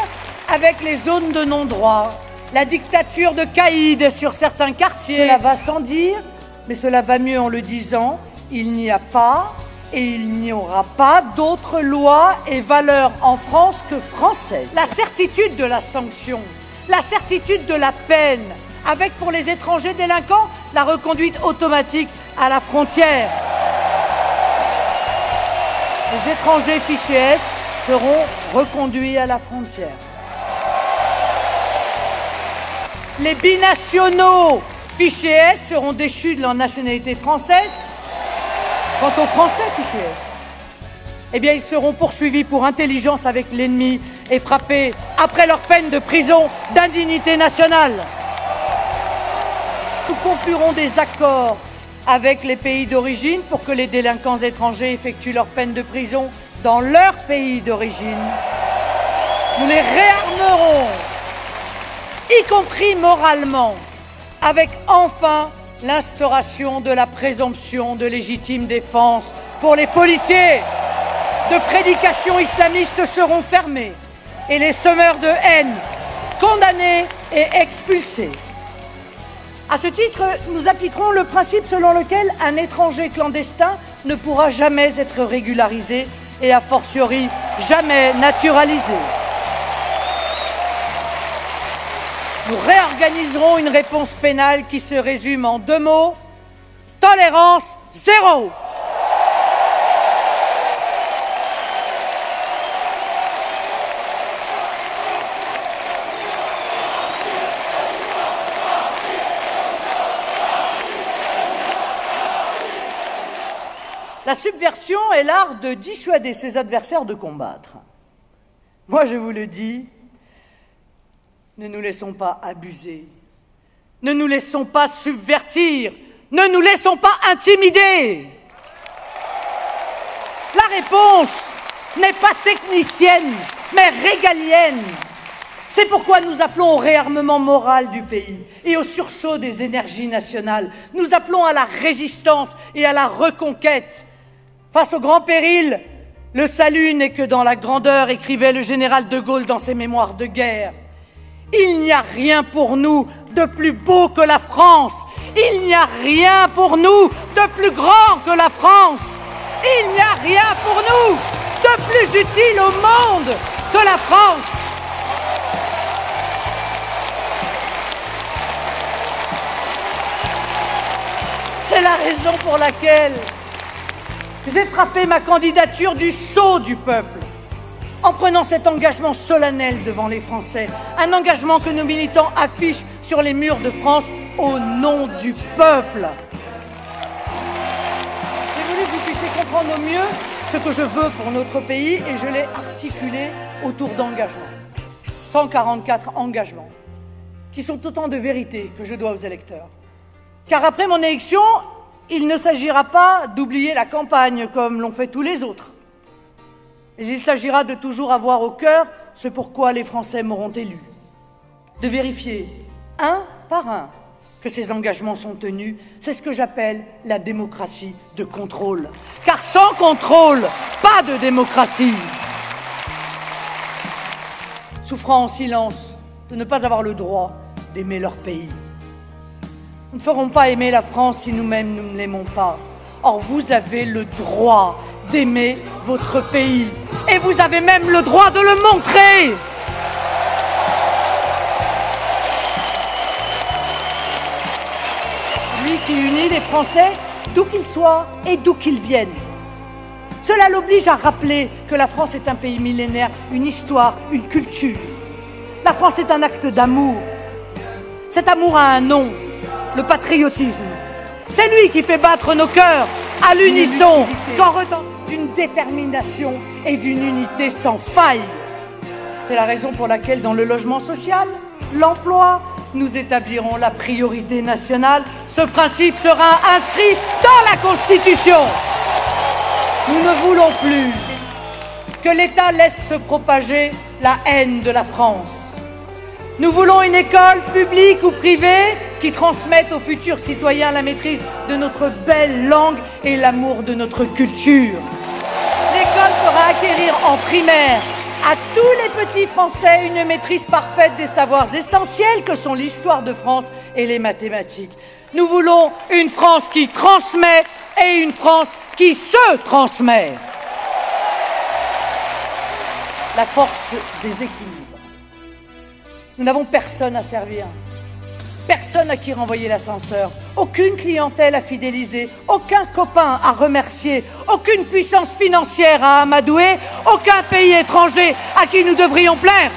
avec les zones de non-droit, la dictature de caïd sur certains quartiers. Cela va sans dire, mais cela va mieux en le disant. Il n'y a pas et il n'y aura pas d'autres lois et valeurs en France que françaises. La certitude de la sanction, la certitude de la peine, avec pour les étrangers délinquants la reconduite automatique à la frontière. Les étrangers fichés S seront reconduits à la frontière. Les binationaux fichés S seront déchus de leur nationalité française. Quant aux Français fichés S, eh bien, ils seront poursuivis pour intelligence avec l'ennemi et frappés après leur peine de prison d'indignité nationale. Nous conclurons des accords avec les pays d'origine pour que les délinquants étrangers effectuent leur peine de prison dans leur pays d'origine. Nous les réarmerons, y compris moralement, avec enfin l'instauration de la présomption de légitime défense pour les policiers. De prédications islamistes seront fermés et les semeurs de haine condamnés et expulsés. À ce titre, nous appliquerons le principe selon lequel un étranger clandestin ne pourra jamais être régularisé et a fortiori jamais naturalisé. Nous réorganiserons une réponse pénale qui se résume en 2 mots: tolérance zéro. La subversion est l'art de dissuader ses adversaires de combattre. Moi, je vous le dis, ne nous laissons pas abuser, ne nous laissons pas subvertir, ne nous laissons pas intimider. La réponse n'est pas technicienne, mais régalienne. C'est pourquoi nous appelons au réarmement moral du pays et au sursaut des énergies nationales. Nous appelons à la résistance et à la reconquête. Face au grand péril, le salut n'est que dans la grandeur, écrivait le général de Gaulle dans ses mémoires de guerre. Il n'y a rien pour nous de plus beau que la France. Il n'y a rien pour nous de plus grand que la France. Il n'y a rien pour nous de plus utile au monde que la France. C'est la raison pour laquelle j'ai frappé ma candidature du sceau du peuple, en prenant cet engagement solennel devant les Français, un engagement que nos militants affichent sur les murs de France au nom du peuple. J'ai voulu que vous puissiez comprendre au mieux ce que je veux pour notre pays et je l'ai articulé autour d'engagements. 144 engagements, qui sont autant de vérités que je dois aux électeurs. Car après mon élection, il ne s'agira pas d'oublier la campagne comme l'ont fait tous les autres. Il s'agira de toujours avoir au cœur ce pourquoi les Français m'auront élu. De vérifier, un par un, que ces engagements sont tenus. C'est ce que j'appelle la démocratie de contrôle. Car sans contrôle, pas de démocratie. Souffrant en silence de ne pas avoir le droit d'aimer leur pays. Nous ne ferons pas aimer la France si nous-mêmes nous ne l'aimons pas. Or, vous avez le droit d'aimer votre pays. Et vous avez même le droit de le montrer. Lui qui unit les Français, d'où qu'ils soient et d'où qu'ils viennent. Cela l'oblige à rappeler que la France est un pays millénaire, une histoire, une culture. La France est un acte d'amour. Cet amour a un nom. Le patriotisme. C'est lui qui fait battre nos cœurs à l'unisson, qu'en redonnant d'une détermination et d'une unité sans faille. C'est la raison pour laquelle dans le logement social, l'emploi, nous établirons la priorité nationale. Ce principe sera inscrit dans la Constitution. Nous ne voulons plus que l'État laisse se propager la haine de la France. Nous voulons une école publique ou privée qui transmette aux futurs citoyens la maîtrise de notre belle langue et l'amour de notre culture. L'école fera acquérir en primaire à tous les petits Français une maîtrise parfaite des savoirs essentiels que sont l'histoire de France et les mathématiques. Nous voulons une France qui transmet et une France qui se transmet. La force des équilibres. Nous n'avons personne à servir. personne à qui renvoyer l'ascenseur, aucune clientèle à fidéliser, aucun copain à remercier, aucune puissance financière à amadouer, aucun pays étranger à qui nous devrions plaire.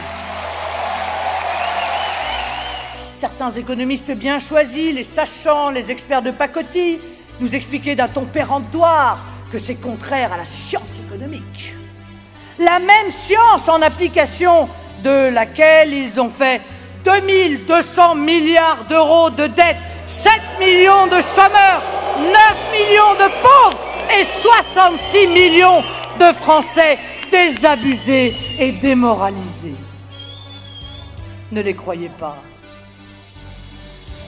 Certains économistes bien choisis, les sachants, les experts de pacotille, nous expliquaient d'un ton péremptoire que c'est contraire à la science économique. La même science en application de laquelle ils ont fait 2200 milliards d'euros de dettes, 7 millions de chômeurs, 9 millions de pauvres et 66 millions de Français désabusés et démoralisés. Ne les croyez pas.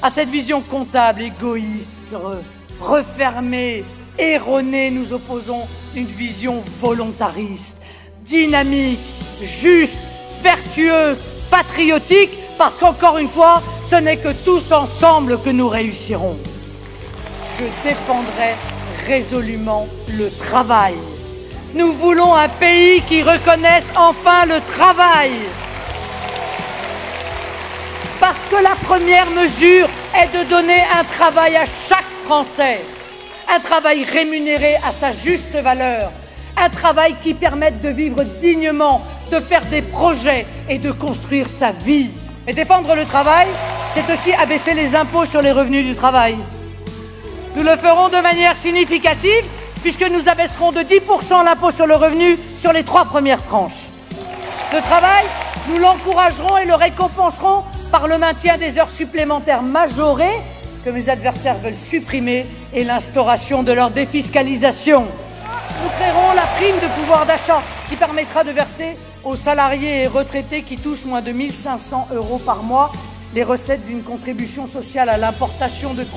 À cette vision comptable, égoïste, refermée, erronée, nous opposons une vision volontariste, dynamique, juste, vertueuse, patriotique, parce qu'encore une fois, ce n'est que tous ensemble que nous réussirons. Je défendrai résolument le travail. Nous voulons un pays qui reconnaisse enfin le travail. Parce que la première mesure est de donner un travail à chaque Français, un travail rémunéré à sa juste valeur, un travail qui permette de vivre dignement, de faire des projets et de construire sa vie. Et défendre le travail, c'est aussi abaisser les impôts sur les revenus du travail. Nous le ferons de manière significative, puisque nous abaisserons de 10% l'impôt sur le revenu sur les 3 premières tranches. Le travail, nous l'encouragerons et le récompenserons par le maintien des heures supplémentaires majorées que mes adversaires veulent supprimer et l'instauration de leur défiscalisation. Nous créerons la prime de pouvoir d'achat qui permettra de verser aux salariés et retraités qui touchent moins de 1 500 € par mois les recettes d'une contribution sociale à l'importation de 3%.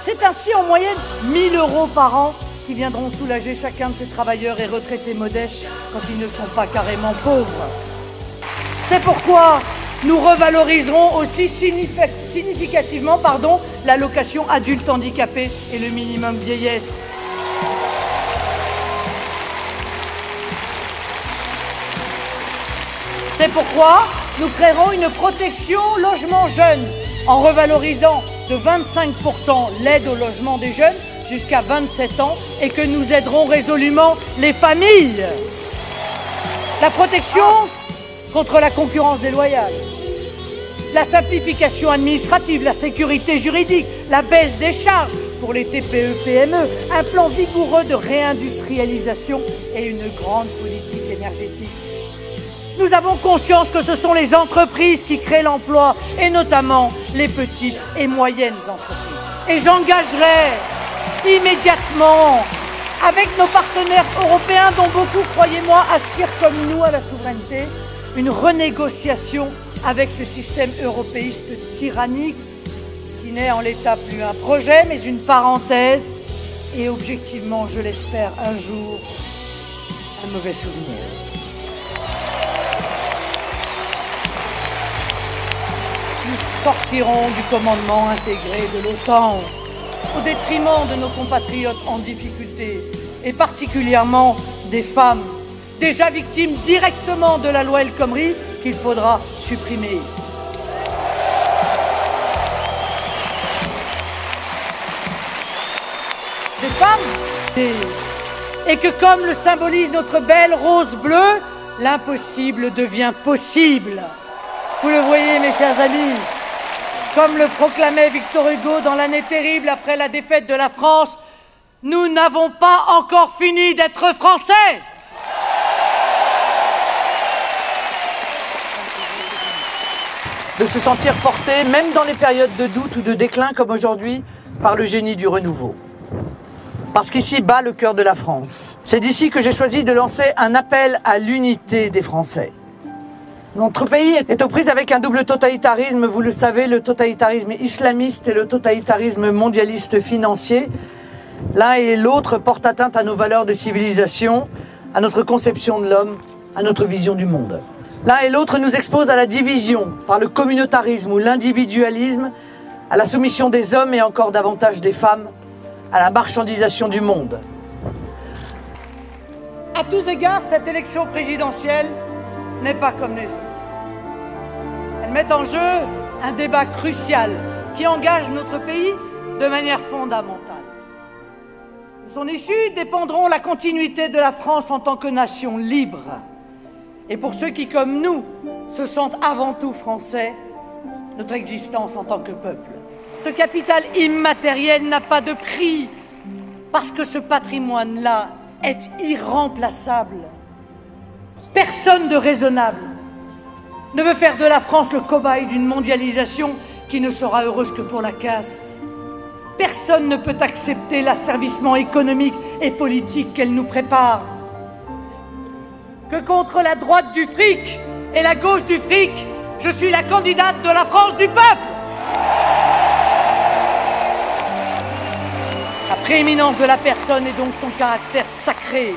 C'est ainsi en moyenne 1 000 € par an qui viendront soulager chacun de ces travailleurs et retraités modestes quand ils ne sont pas carrément pauvres. C'est pourquoi nous revaloriserons aussi significativement l'allocation adulte handicapé et le minimum vieillesse. C'est pourquoi nous créerons une protection logement jeune en revalorisant de 25% l'aide au logement des jeunes jusqu'à 27 ans et que nous aiderons résolument les familles. La protection contre la concurrence déloyale, la simplification administrative, la sécurité juridique, la baisse des charges pour les TPE-PME, un plan vigoureux de réindustrialisation et une grande politique énergétique. Nous avons conscience que ce sont les entreprises qui créent l'emploi, et notamment les petites et moyennes entreprises. Et j'engagerai immédiatement, avec nos partenaires européens, dont beaucoup, croyez-moi, aspirent comme nous à la souveraineté, une renégociation avec ce système européiste tyrannique qui n'est en l'état plus un projet, mais une parenthèse, et objectivement, je l'espère, un jour, un mauvais souvenir. Nous sortirons du commandement intégré de l'OTAN au détriment de nos compatriotes en difficulté et particulièrement des femmes déjà victimes directement de la loi El Khomri qu'il faudra supprimer. Des femmes et que comme le symbolise notre belle rose bleue, l'impossible devient possible. Vous le voyez, mes chers amis, comme le proclamait Victor Hugo dans l'année terrible après la défaite de la France, nous n'avons pas encore fini d'être français. De se sentir porté, même dans les périodes de doute ou de déclin comme aujourd'hui, par le génie du renouveau. Parce qu'ici bat le cœur de la France. C'est d'ici que j'ai choisi de lancer un appel à l'unité des Français. Notre pays est aux prises avec un double totalitarisme, vous le savez, le totalitarisme islamiste et le totalitarisme mondialiste financier. L'un et l'autre portent atteinte à nos valeurs de civilisation, à notre conception de l'homme, à notre vision du monde. L'un et l'autre nous exposent à la division par le communautarisme ou l'individualisme, à la soumission des hommes et encore davantage des femmes, à la marchandisation du monde. À tous égards, cette élection présidentielle n'est pas comme les autres. Elle met en jeu un débat crucial qui engage notre pays de manière fondamentale. De son issue dépendront la continuité de la France en tant que nation libre. Et pour ceux qui, comme nous, se sentent avant tout français, notre existence en tant que peuple. Ce capital immatériel n'a pas de prix, parce que ce patrimoine-là est irremplaçable. Personne de raisonnable ne veut faire de la France le cobaye d'une mondialisation qui ne sera heureuse que pour la caste. Personne ne peut accepter l'asservissement économique et politique qu'elle nous prépare. Que contre la droite du fric et la gauche du fric, je suis la candidate de la France du peuple. La prééminence de la personne est donc son caractère sacré.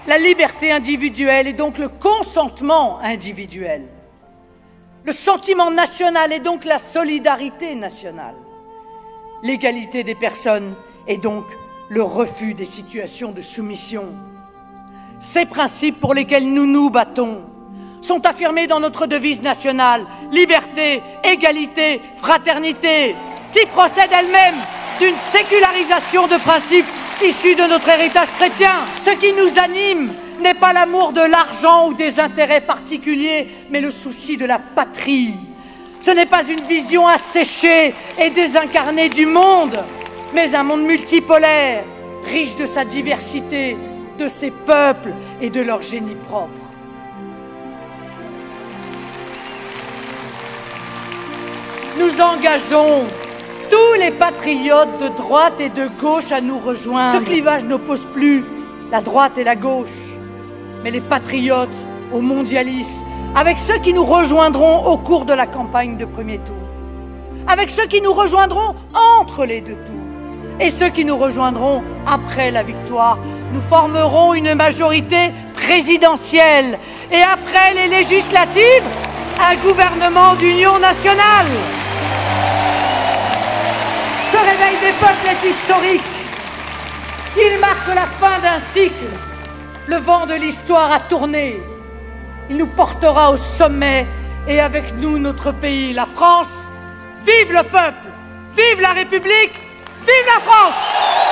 La liberté individuelle est donc le consentement individuel. Le sentiment national est donc la solidarité nationale. L'égalité des personnes est donc le refus des situations de soumission. Ces principes pour lesquels nous nous battons sont affirmés dans notre devise nationale, liberté, égalité, fraternité, qui procède elle-même d'une sécularisation de principes issus de notre héritage chrétien. Ce qui nous anime n'est pas l'amour de l'argent ou des intérêts particuliers, mais le souci de la patrie. Ce n'est pas une vision asséchée et désincarnée du monde, mais un monde multipolaire, riche de sa diversité, de ses peuples et de leur génie propre. Nous engageons tous les patriotes de droite et de gauche à nous rejoindre. Ce clivage n'oppose plus la droite et la gauche, mais les patriotes aux mondialistes, avec ceux qui nous rejoindront au cours de la campagne de premier tour, avec ceux qui nous rejoindront entre les deux tours, et ceux qui nous rejoindront après la victoire. Nous formerons une majorité présidentielle, et après les législatives, un gouvernement d'union nationale. Ce réveil des peuples est historique. Il marque la fin d'un cycle. Le vent de l'histoire a tourné. Il nous portera au sommet et avec nous notre pays, la France. Vive le peuple, vive la République, vive la France!